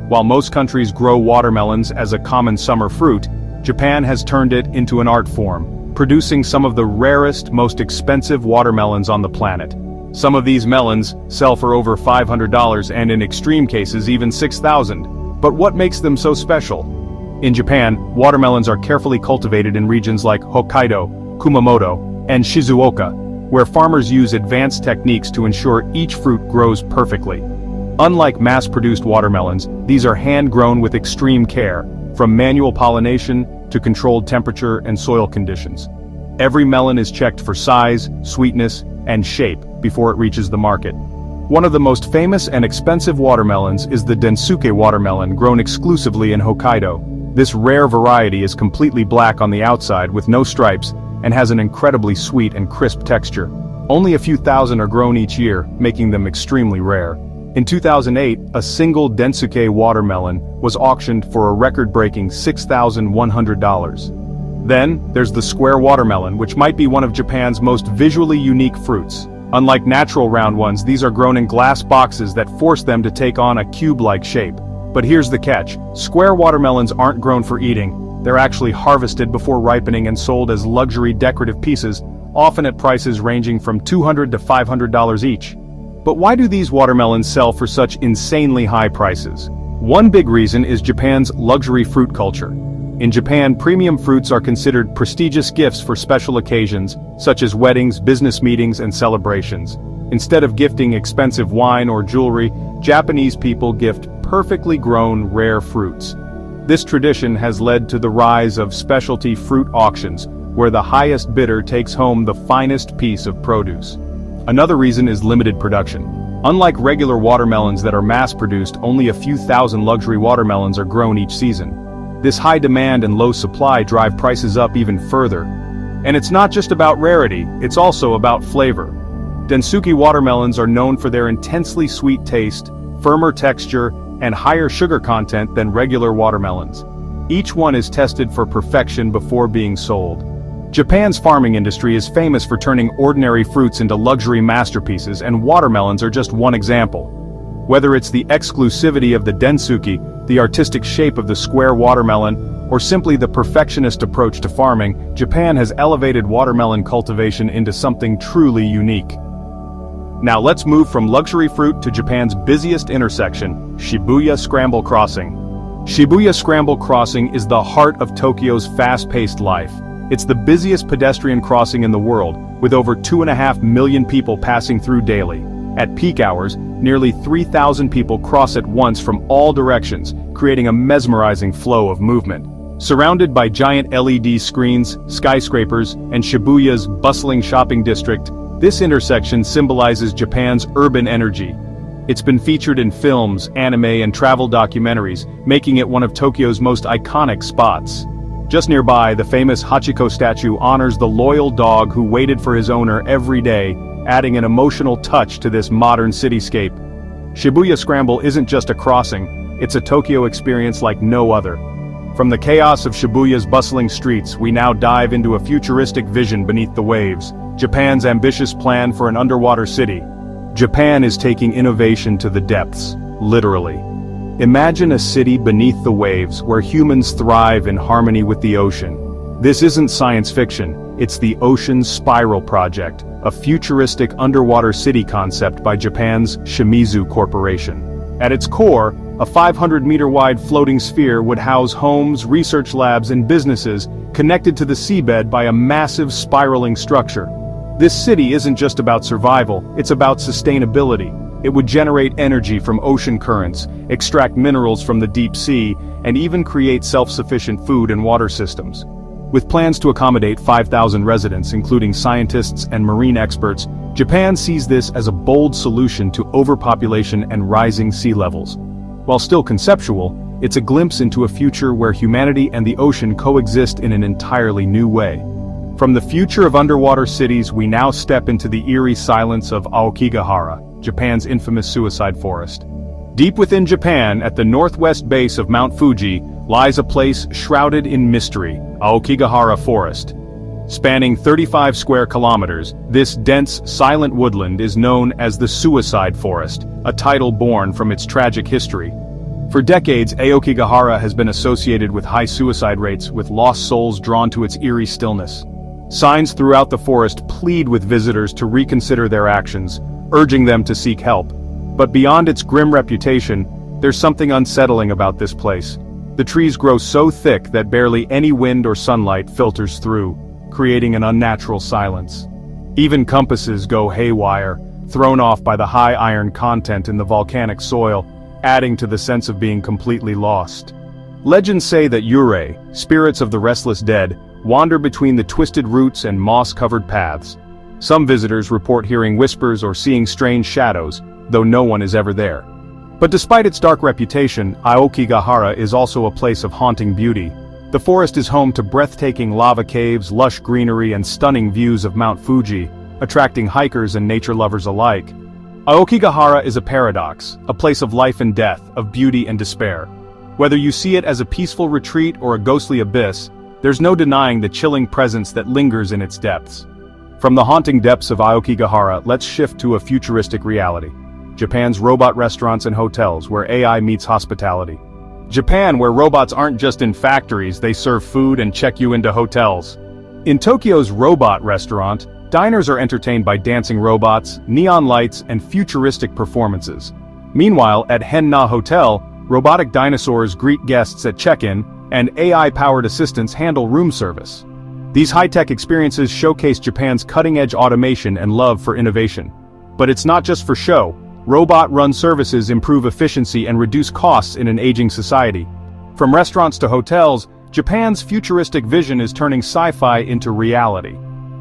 Speaker 1: While most countries grow watermelons as a common summer fruit, Japan has turned it into an art form, producing some of the rarest, most expensive watermelons on the planet. Some of these melons sell for over $500 and in extreme cases even $6,000. But what makes them so special? In Japan, watermelons are carefully cultivated in regions like Hokkaido, Kumamoto, and Shizuoka, where farmers use advanced techniques to ensure each fruit grows perfectly. Unlike mass-produced watermelons, these are hand-grown with extreme care, from manual pollination to controlled temperature and soil conditions. Every melon is checked for size, sweetness, and shape before it reaches the market. One of the most famous and expensive watermelons is the Densuke watermelon, grown exclusively in Hokkaido. This rare variety is completely black on the outside with no stripes and has an incredibly sweet and crisp texture. Only a few thousand are grown each year, making them extremely rare. In 2008, a single Densuke watermelon was auctioned for a record-breaking $6,100. Then, there's the square watermelon, which might be one of Japan's most visually unique fruits. Unlike natural round ones, these are grown in glass boxes that force them to take on a cube-like shape. But here's the catch: square watermelons aren't grown for eating. They're actually harvested before ripening and sold as luxury decorative pieces, often at prices ranging from $200 to $500 each. But why do these watermelons sell for such insanely high prices? One big reason is Japan's luxury fruit culture. In Japan, premium fruits are considered prestigious gifts for special occasions, such as weddings, business meetings, and celebrations. Instead of gifting expensive wine or jewelry, Japanese people gift perfectly grown, rare fruits. This tradition has led to the rise of specialty fruit auctions, where the highest bidder takes home the finest piece of produce. Another reason is limited production. Unlike regular watermelons that are mass-produced, only a few thousand luxury watermelons are grown each season. This high demand and low supply drive prices up even further. And it's not just about rarity, it's also about flavor. Densuke watermelons are known for their intensely sweet taste, firmer texture, and higher sugar content than regular watermelons. Each one is tested for perfection before being sold. Japan's farming industry is famous for turning ordinary fruits into luxury masterpieces, and watermelons are just one example. Whether it's the exclusivity of the Densuke, the artistic shape of the square watermelon, or simply the perfectionist approach to farming, Japan has elevated watermelon cultivation into something truly unique. Now let's move from luxury fruit to Japan's busiest intersection, Shibuya Scramble Crossing. Shibuya Scramble Crossing is the heart of Tokyo's fast-paced life. It's the busiest pedestrian crossing in the world, with over 2.5 million people passing through daily. At peak hours, nearly 3,000 people cross at once from all directions, creating a mesmerizing flow of movement. Surrounded by giant LED screens, skyscrapers, and Shibuya's bustling shopping district, this intersection symbolizes Japan's urban energy. It's been featured in films, anime, and travel documentaries, making it one of Tokyo's most iconic spots. Just nearby, the famous Hachiko statue honors the loyal dog who waited for his owner every day, adding an emotional touch to this modern cityscape. Shibuya Scramble isn't just a crossing, it's a Tokyo experience like no other. From the chaos of Shibuya's bustling streets, we now dive into a futuristic vision beneath the waves, Japan's ambitious plan for an underwater city. Japan is taking innovation to the depths, literally. Imagine a city beneath the waves where humans thrive in harmony with the ocean. This isn't science fiction, it's the Ocean Spiral Project, a futuristic underwater city concept by Japan's Shimizu Corporation. At its core, a 500-meter-wide floating sphere would house homes, research labs, and businesses connected to the seabed by a massive spiraling structure. This city isn't just about survival, it's about sustainability. It would generate energy from ocean currents, extract minerals from the deep sea, and even create self-sufficient food and water systems. With plans to accommodate 5,000 residents, including scientists and marine experts, Japan sees this as a bold solution to overpopulation and rising sea levels. While still conceptual, it's a glimpse into a future where humanity and the ocean coexist in an entirely new way. From the future of underwater cities, we now step into the eerie silence of Aokigahara, Japan's infamous suicide forest. Deep within Japan, at the northwest base of Mount Fuji, lies a place shrouded in mystery, Aokigahara Forest. Spanning 35 square kilometers, this dense, silent woodland is known as the Suicide Forest, a title born from its tragic history. For decades, Aokigahara has been associated with high suicide rates, with lost souls drawn to its eerie stillness. Signs throughout the forest plead with visitors to reconsider their actions, urging them to seek help. But beyond its grim reputation, there's something unsettling about this place. The trees grow so thick that barely any wind or sunlight filters through, creating an unnatural silence. Even compasses go haywire, thrown off by the high iron content in the volcanic soil, adding to the sense of being completely lost. Legends say that yurei, spirits of the restless dead, wander between the twisted roots and moss-covered paths. Some visitors report hearing whispers or seeing strange shadows, though no one is ever there. But despite its dark reputation, Aokigahara is also a place of haunting beauty. The forest is home to breathtaking lava caves, lush greenery, and stunning views of Mount Fuji, attracting hikers and nature lovers alike. Aokigahara is a paradox, a place of life and death, of beauty and despair. Whether you see it as a peaceful retreat or a ghostly abyss, there's no denying the chilling presence that lingers in its depths. From the haunting depths of Aokigahara, let's shift to a futuristic reality. Japan's robot restaurants and hotels, where AI meets hospitality. Japan, where robots aren't just in factories, they serve food and check you into hotels. In Tokyo's robot restaurant, diners are entertained by dancing robots, neon lights, and futuristic performances. Meanwhile, at Henna Hotel, robotic dinosaurs greet guests at check-in, and AI-powered assistants handle room service. These high-tech experiences showcase Japan's cutting-edge automation and love for innovation. But it's not just for show. Robot-run services improve efficiency and reduce costs in an aging society. From restaurants to hotels, Japan's futuristic vision is turning sci-fi into reality.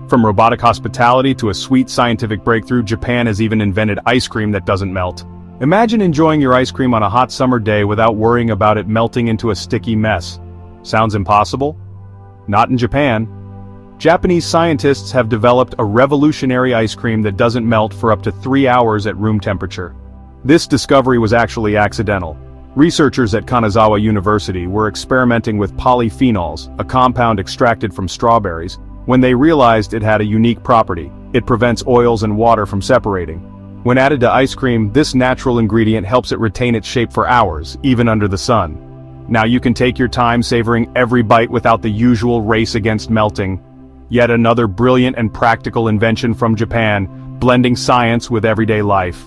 Speaker 1: From robotic hospitality to a sweet scientific breakthrough, Japan has even invented ice cream that doesn't melt. Imagine enjoying your ice cream on a hot summer day without worrying about it melting into a sticky mess. Sounds impossible? Not in Japan. Japanese scientists have developed a revolutionary ice cream that doesn't melt for up to 3 hours at room temperature. This discovery was actually accidental. Researchers at Kanazawa University were experimenting with polyphenols, a compound extracted from strawberries, when they realized it had a unique property. It prevents oils and water from separating. When added to ice cream, this natural ingredient helps it retain its shape for hours, even under the sun. Now you can take your time savoring every bite without the usual race against melting. Yet another brilliant and practical invention from Japan, blending science with everyday life.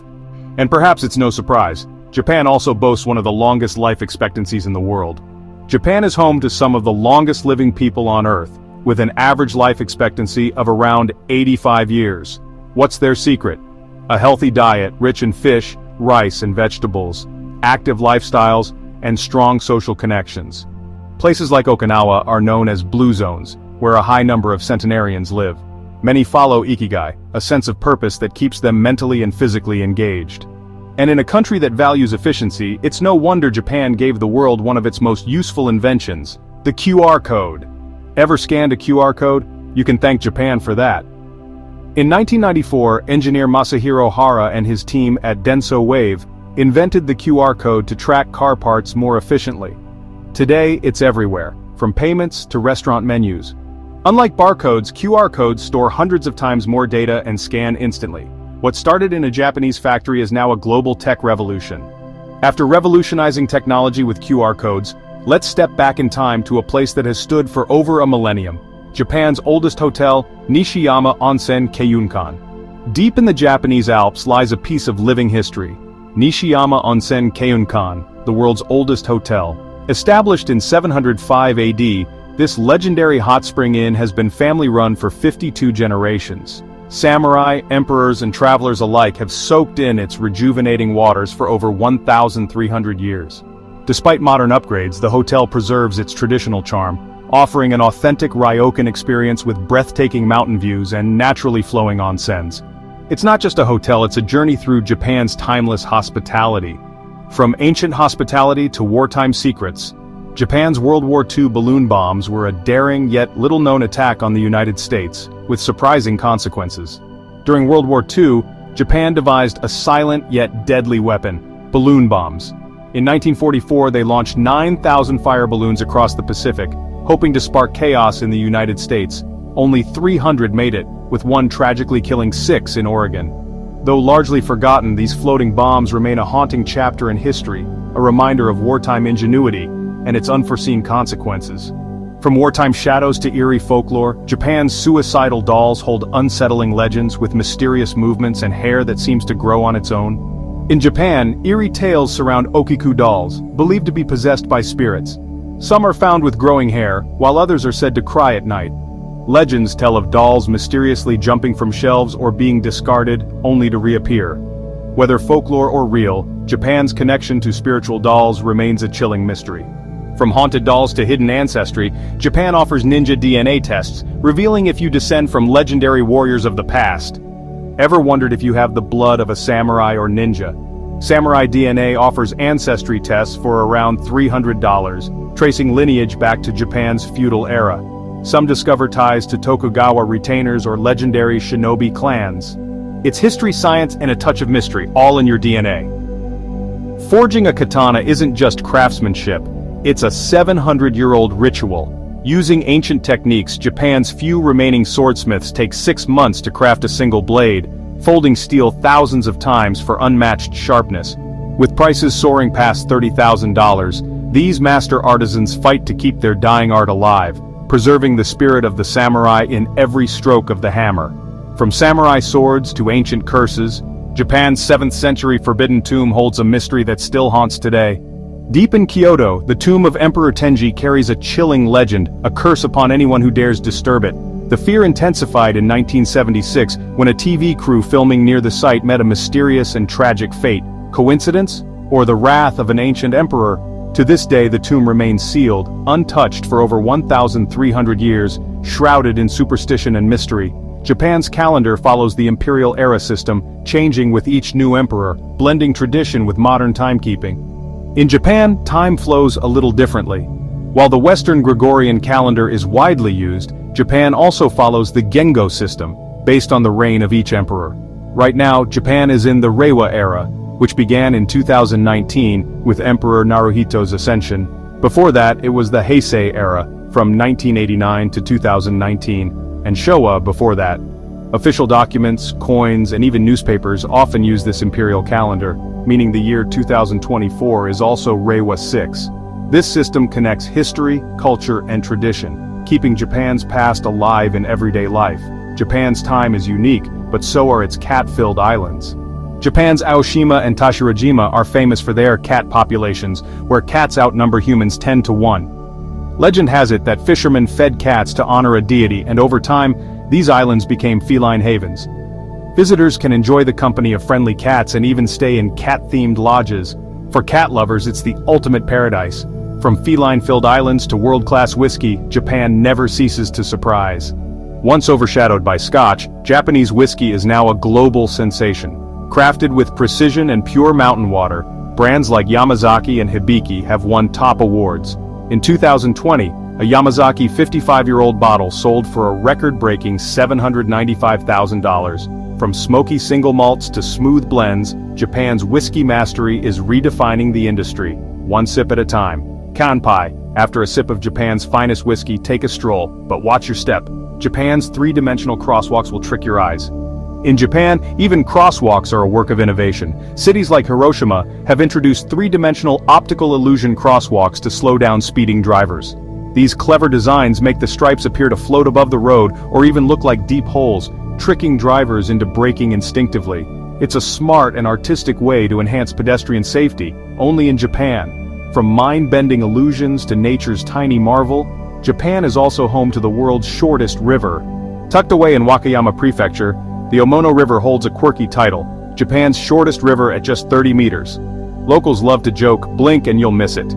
Speaker 1: And perhaps it's no surprise, Japan also boasts one of the longest life expectancies in the world. Japan is home to some of the longest living people on Earth, with an average life expectancy of around 85 years. What's their secret? A healthy diet rich in fish, rice, and vegetables, active lifestyles, and strong social connections. Places like Okinawa are known as blue zones, where a high number of centenarians live. Many follow ikigai, a sense of purpose that keeps them mentally and physically engaged. And in a country that values efficiency, it's no wonder Japan gave the world one of its most useful inventions, the QR code. Ever scanned a QR code? You can thank Japan for that. In 1994, engineer Masahiro Hara and his team at Denso Wave invented the QR code to track car parts more efficiently. Today, it's everywhere, from payments to restaurant menus. Unlike barcodes, QR codes store hundreds of times more data and scan instantly. What started in a Japanese factory is now a global tech revolution. After revolutionizing technology with QR codes, let's step back in time to a place that has stood for over a millennium. Japan's oldest hotel, Nishiyama Onsen Keiunkan. Deep in the Japanese Alps lies a piece of living history. Nishiyama Onsen Keiunkan, the world's oldest hotel. Established in 705 AD, this legendary hot spring inn has been family-run for 52 generations. Samurai, emperors, and travelers alike have soaked in its rejuvenating waters for over 1,300 years. Despite modern upgrades, the hotel preserves its traditional charm, offering an authentic ryokan experience with breathtaking mountain views and naturally flowing onsens. It's not just a hotel, it's a journey through Japan's timeless hospitality. From ancient hospitality to wartime secrets, Japan's World War II balloon bombs were a daring yet little-known attack on the United States, with surprising consequences. During World War II, Japan devised a silent yet deadly weapon, balloon bombs. In 1944, they launched 9,000 fire balloons across the Pacific, hoping to spark chaos in the United States. Only 300 made it, with one tragically killing 6 in Oregon. Though largely forgotten, these floating bombs remain a haunting chapter in history, a reminder of wartime ingenuity and its unforeseen consequences. From wartime shadows to eerie folklore, Japan's suicidal dolls hold unsettling legends with mysterious movements and hair that seems to grow on its own. In Japan, eerie tales surround okiku dolls, believed to be possessed by spirits. Some are found with growing hair, while others are said to cry at night. Legends tell of dolls mysteriously jumping from shelves or being discarded, only to reappear. Whether folklore or real, Japan's connection to spiritual dolls remains a chilling mystery. From haunted dolls to hidden ancestry, Japan offers ninja DNA tests, revealing if you descend from legendary warriors of the past. Ever wondered if you have the blood of a samurai or ninja? Samurai DNA offers ancestry tests for around $300, tracing lineage back to Japan's feudal era. Some discover ties to Tokugawa retainers or legendary shinobi clans. It's history, science, and a touch of mystery, all in your DNA. Forging a katana isn't just craftsmanship, it's a 700-year-old ritual. Using ancient techniques, Japan's few remaining swordsmiths take 6 months to craft a single blade, folding steel thousands of times for unmatched sharpness. With prices soaring past $30,000, these master artisans fight to keep their dying art alive, preserving the spirit of the samurai in every stroke of the hammer. From samurai swords to ancient curses, Japan's 7th century forbidden tomb holds a mystery that still haunts today. Deep in Kyoto, the tomb of Emperor Tenji carries a chilling legend, a curse upon anyone who dares disturb it. The fear intensified in 1976 when a TV crew filming near the site met a mysterious and tragic fate. Coincidence? Or the wrath of an ancient emperor? To this day, the tomb remains sealed, untouched for over 1,300 years, shrouded in superstition and mystery. Japan's calendar follows the imperial era system, changing with each new emperor, blending tradition with modern timekeeping. In Japan, time flows a little differently. While the Western Gregorian calendar is widely used, Japan also follows the Gengo system, based on the reign of each emperor. Right now, Japan is in the Reiwa era, which began in 2019 with Emperor Naruhito's ascension. Before that, it was the Heisei era, from 1989 to 2019, and Showa before that. Official documents, coins, and even newspapers often use this imperial calendar, meaning the year 2024 is also Reiwa 6. This system connects history, culture, and tradition, keeping Japan's past alive in everyday life. Japan's time is unique, but so are its cat-filled islands. Japan's Aoshima and Tashirajima are famous for their cat populations, where cats outnumber humans 10 to 1. Legend has it that fishermen fed cats to honor a deity, and over time, these islands became feline havens. Visitors can enjoy the company of friendly cats and even stay in cat-themed lodges. For cat lovers, it's the ultimate paradise. From feline-filled islands to world-class whiskey, Japan never ceases to surprise. Once overshadowed by Scotch, Japanese whiskey is now a global sensation. Crafted with precision and pure mountain water, brands like Yamazaki and Hibiki have won top awards. In 2020, a Yamazaki 55-year-old bottle sold for a record-breaking $795,000. From smoky single malts to smooth blends, Japan's whiskey mastery is redefining the industry, one sip at a time. Kanpai, after a sip of Japan's finest whiskey, take a stroll, but watch your step. Japan's three-dimensional crosswalks will trick your eyes. In Japan, even crosswalks are a work of innovation. Cities like Hiroshima have introduced three-dimensional optical illusion crosswalks to slow down speeding drivers. These clever designs make the stripes appear to float above the road or even look like deep holes, tricking drivers into braking instinctively. It's a smart and artistic way to enhance pedestrian safety, only in Japan. From mind-bending illusions to nature's tiny marvel, Japan is also home to the world's shortest river. Tucked away in Wakayama Prefecture, the Omono River holds a quirky title, Japan's shortest river at just 30 meters. Locals love to joke, blink and you'll miss it.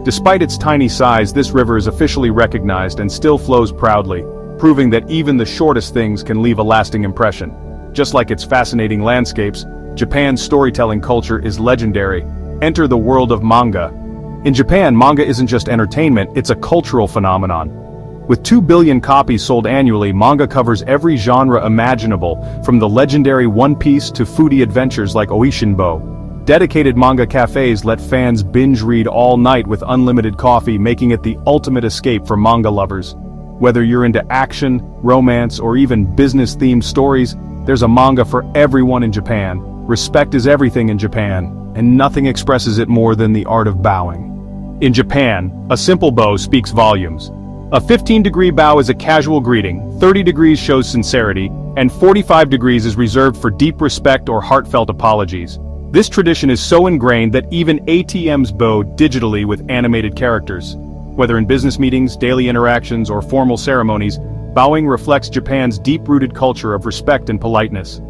Speaker 1: Despite its tiny size, this river is officially recognized and still flows proudly, proving that even the shortest things can leave a lasting impression. Just like its fascinating landscapes, Japan's storytelling culture is legendary. Enter the world of manga. In Japan, manga isn't just entertainment, it's a cultural phenomenon. With 2 billion copies sold annually, manga covers every genre imaginable, from the legendary One Piece to foodie adventures like Oishinbo. Dedicated manga cafes let fans binge read all night with unlimited coffee, making it the ultimate escape for manga lovers. Whether you're into action, romance, or even business-themed stories, there's a manga for everyone in Japan. Respect is everything in Japan, and nothing expresses it more than the art of bowing. In Japan, a simple bow speaks volumes. A 15-degree bow is a casual greeting, 30 degrees shows sincerity, and 45 degrees is reserved for deep respect or heartfelt apologies. This tradition is so ingrained that even ATMs bow digitally with animated characters. Whether in business meetings, daily interactions, or formal ceremonies, bowing reflects Japan's deep-rooted culture of respect and politeness.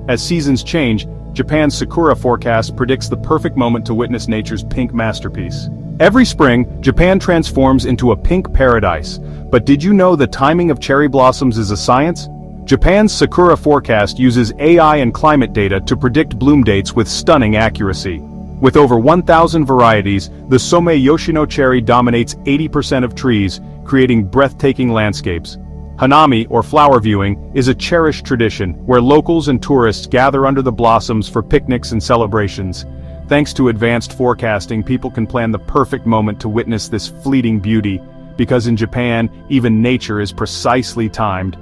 Speaker 1: As seasons change, Japan's Sakura forecast predicts the perfect moment to witness nature's pink masterpiece. Every spring, Japan transforms into a pink paradise. But did you know the timing of cherry blossoms is a science? Japan's Sakura forecast uses AI and climate data to predict bloom dates with stunning accuracy. With over 1,000 varieties, the Somei Yoshino cherry dominates 80% of trees, creating breathtaking landscapes. Hanami, or flower viewing, is a cherished tradition where locals and tourists gather under the blossoms for picnics and celebrations. Thanks to advanced forecasting, people can plan the perfect moment to witness this fleeting beauty, because in Japan, even nature is precisely timed.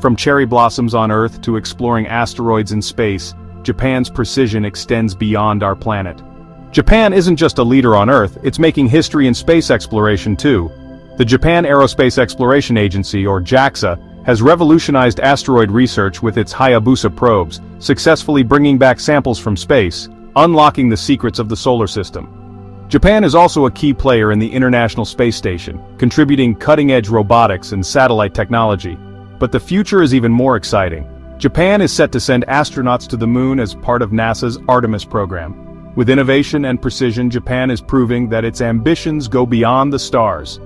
Speaker 1: From cherry blossoms on Earth to exploring asteroids in space, Japan's precision extends beyond our planet. Japan isn't just a leader on Earth, it's making history in space exploration too. The Japan Aerospace Exploration Agency, or JAXA, has revolutionized asteroid research with its Hayabusa probes, successfully bringing back samples from space, unlocking the secrets of the solar system. Japan is also a key player in the International Space Station, contributing cutting-edge robotics and satellite technology. But the future is even more exciting. Japan is set to send astronauts to the moon as part of NASA's Artemis program. With innovation and precision, Japan is proving that its ambitions go beyond the stars.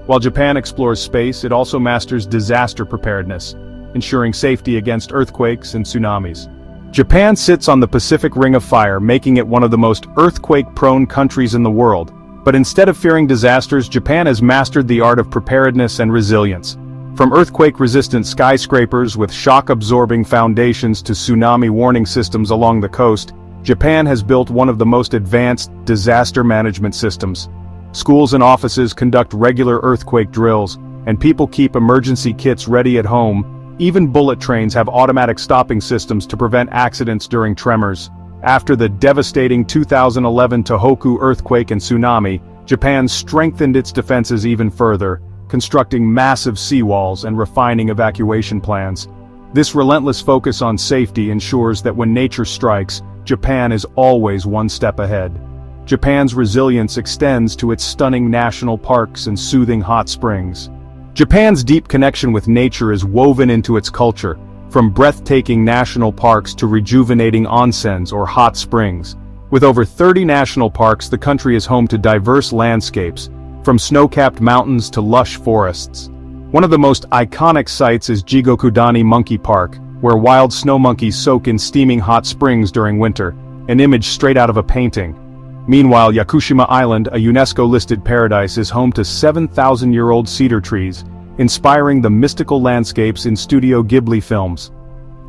Speaker 1: While Japan explores space, it also masters disaster preparedness, ensuring safety against earthquakes and tsunamis. Japan sits on the Pacific Ring of Fire, making it one of the most earthquake-prone countries in the world. But instead of fearing disasters, Japan has mastered the art of preparedness and resilience. From earthquake-resistant skyscrapers with shock-absorbing foundations to tsunami warning systems along the coast, Japan has built one of the most advanced disaster management systems. Schools and offices conduct regular earthquake drills, and people keep emergency kits ready at home. Even bullet trains have automatic stopping systems to prevent accidents during tremors. After the devastating 2011 Tohoku earthquake and tsunami, Japan strengthened its defenses even further, constructing massive seawalls and refining evacuation plans. This relentless focus on safety ensures that when nature strikes, Japan is always one step ahead. Japan's resilience extends to its stunning national parks and soothing hot springs. Japan's deep connection with nature is woven into its culture, from breathtaking national parks to rejuvenating onsens or hot springs. With over 30 national parks, the country is home to diverse landscapes, from snow-capped mountains to lush forests. One of the most iconic sites is Jigokudani Monkey Park, where wild snow monkeys soak in steaming hot springs during winter, an image straight out of a painting. Meanwhile, Yakushima Island, a UNESCO-listed paradise, is home to 7,000-year-old cedar trees, inspiring the mystical landscapes in Studio Ghibli films.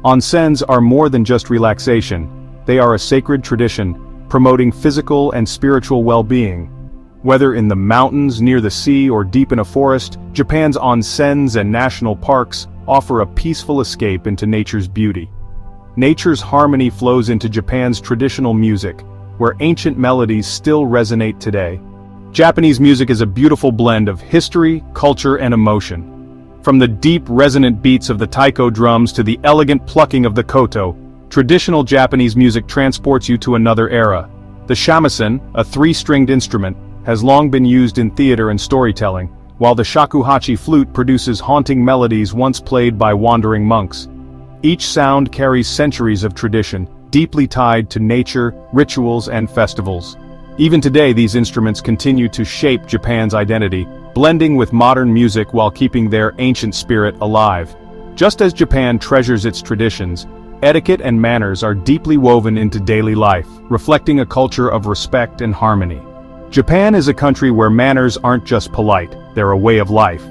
Speaker 1: Onsens are more than just relaxation. They are a sacred tradition, promoting physical and spiritual well-being. Whether in the mountains, near the sea, or deep in a forest, Japan's onsens and national parks offer a peaceful escape into nature's beauty. Nature's harmony flows into Japan's traditional music, where ancient melodies still resonate today. Japanese music is a beautiful blend of history, culture, and emotion. From the deep, resonant beats of the taiko drums to the elegant plucking of the koto, traditional Japanese music transports you to another era. The shamisen, a three-stringed instrument, has long been used in theater and storytelling, while the shakuhachi flute produces haunting melodies once played by wandering monks. Each sound carries centuries of tradition, deeply tied to nature, rituals, and festivals. Even today, these instruments continue to shape Japan's identity, blending with modern music while keeping their ancient spirit alive. Just as Japan treasures its traditions, etiquette and manners are deeply woven into daily life, reflecting a culture of respect and harmony. Japan is a country where manners aren't just polite, they're a way of life.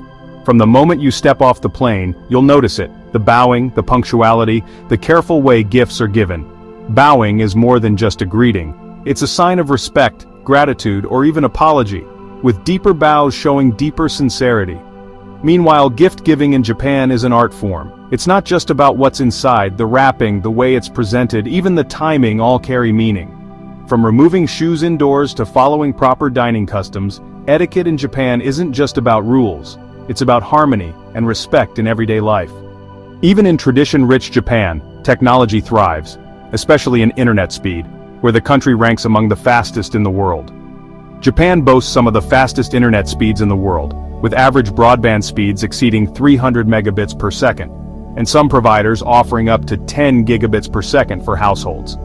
Speaker 1: From the moment you step off the plane, you'll notice it: the bowing, the punctuality, the careful way gifts are given. Bowing is more than just a greeting. It's a sign of respect, gratitude, or even apology, with deeper bows showing deeper sincerity. Meanwhile, gift-giving in Japan is an art form. It's not just about what's inside, the wrapping, the way it's presented, even the timing all carry meaning. From removing shoes indoors to following proper dining customs, etiquette in Japan isn't just about rules. It's about harmony and respect in everyday life. Even in tradition-rich Japan, technology thrives, especially in internet speed, where the country ranks among the fastest in the world. Japan boasts some of the fastest internet speeds in the world, with average broadband speeds exceeding 300 megabits per second, and some providers offering up to 10 gigabits per second for households.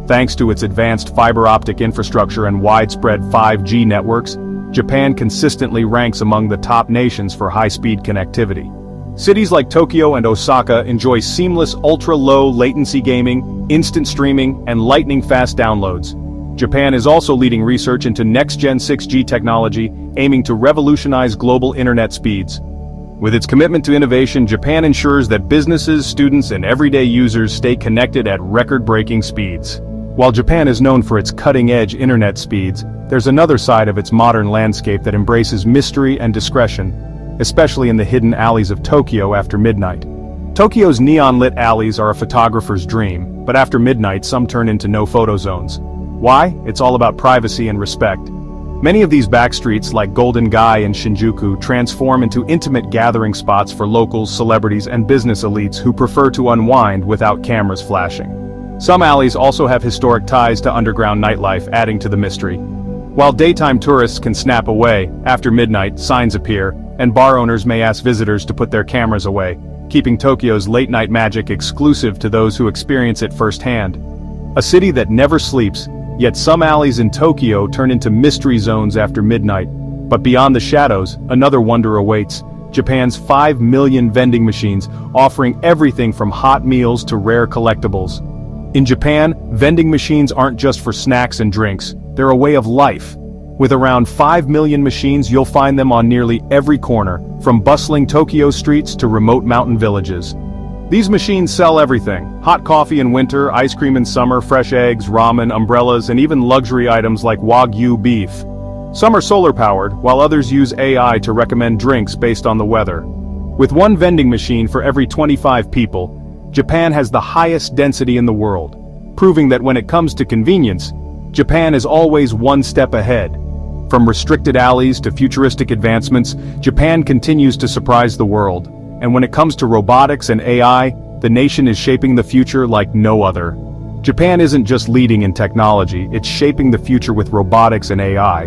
Speaker 1: Thanks to its advanced fiber optic infrastructure and widespread 5G networks, Japan consistently ranks among the top nations for high-speed connectivity. Cities like Tokyo and Osaka enjoy seamless ultra-low latency gaming, instant streaming, and lightning-fast downloads. Japan is also leading research into next-gen 6G technology, aiming to revolutionize global internet speeds. With its commitment to innovation, Japan ensures that businesses, students, and everyday users stay connected at record-breaking speeds. While Japan is known for its cutting-edge internet speeds, there's another side of its modern landscape that embraces mystery and discretion, especially in the hidden alleys of Tokyo after midnight. Tokyo's neon-lit alleys are a photographer's dream, but after midnight some turn into no-photo zones. Why? It's all about privacy and respect. Many of these backstreets, like Golden Gai and Shinjuku, transform into intimate gathering spots for locals, celebrities, and business elites who prefer to unwind without cameras flashing. Some alleys also have historic ties to underground nightlife, adding to the mystery. While daytime tourists can snap away, after midnight, signs appear, and bar owners may ask visitors to put their cameras away, keeping Tokyo's late-night magic exclusive to those who experience it firsthand. A city that never sleeps, yet some alleys in Tokyo turn into mystery zones after midnight. But beyond the shadows, another wonder awaits: Japan's 5 million vending machines, offering everything from hot meals to rare collectibles. In Japan, vending machines aren't just for snacks and drinks, they're a way of life. With around 5 million machines, you'll find them on nearly every corner, from bustling Tokyo streets to remote mountain villages. These machines sell everything: hot coffee in winter, ice cream in summer, fresh eggs, ramen, umbrellas, and even luxury items like Wagyu beef. Some are solar-powered, while others use AI to recommend drinks based on the weather. With one vending machine for every 25 people, Japan has the highest density in the world, proving that when it comes to convenience, Japan is always one step ahead. From restricted alleys to futuristic advancements, Japan continues to surprise the world. And when it comes to robotics and AI, the nation is shaping the future like no other. Japan isn't just leading in technology, it's shaping the future with robotics and AI.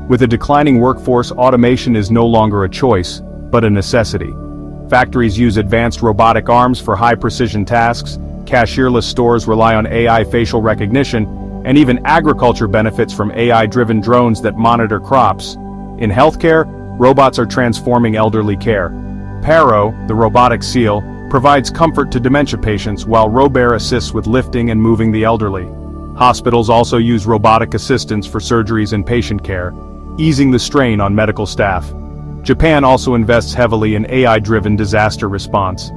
Speaker 1: With a declining workforce, automation is no longer a choice, but a necessity. Factories use advanced robotic arms for high-precision tasks, cashierless stores rely on AI facial recognition, and even agriculture benefits from AI-driven drones that monitor crops. In healthcare, robots are transforming elderly care. Paro, the robotic seal, provides comfort to dementia patients while Robert assists with lifting and moving the elderly. Hospitals also use robotic assistants for surgeries and patient care, easing the strain on medical staff. Japan also invests heavily in AI-driven disaster response.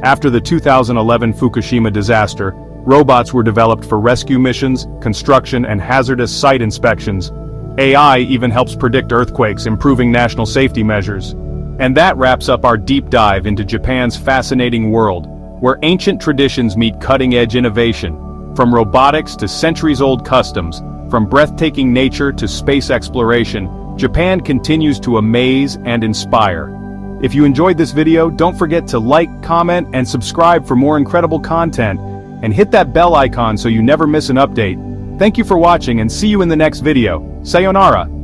Speaker 1: After the 2011 Fukushima disaster, robots were developed for rescue missions, construction, and hazardous site inspections. AI even helps predict earthquakes, improving national safety measures. And that wraps up our deep dive into Japan's fascinating world, where ancient traditions meet cutting-edge innovation. From robotics to centuries-old customs, from breathtaking nature to space exploration, Japan continues to amaze and inspire. If you enjoyed this video, don't forget to like, comment, and subscribe for more incredible content, and hit that bell icon so you never miss an update. Thank you for watching and see you in the next video. Sayonara!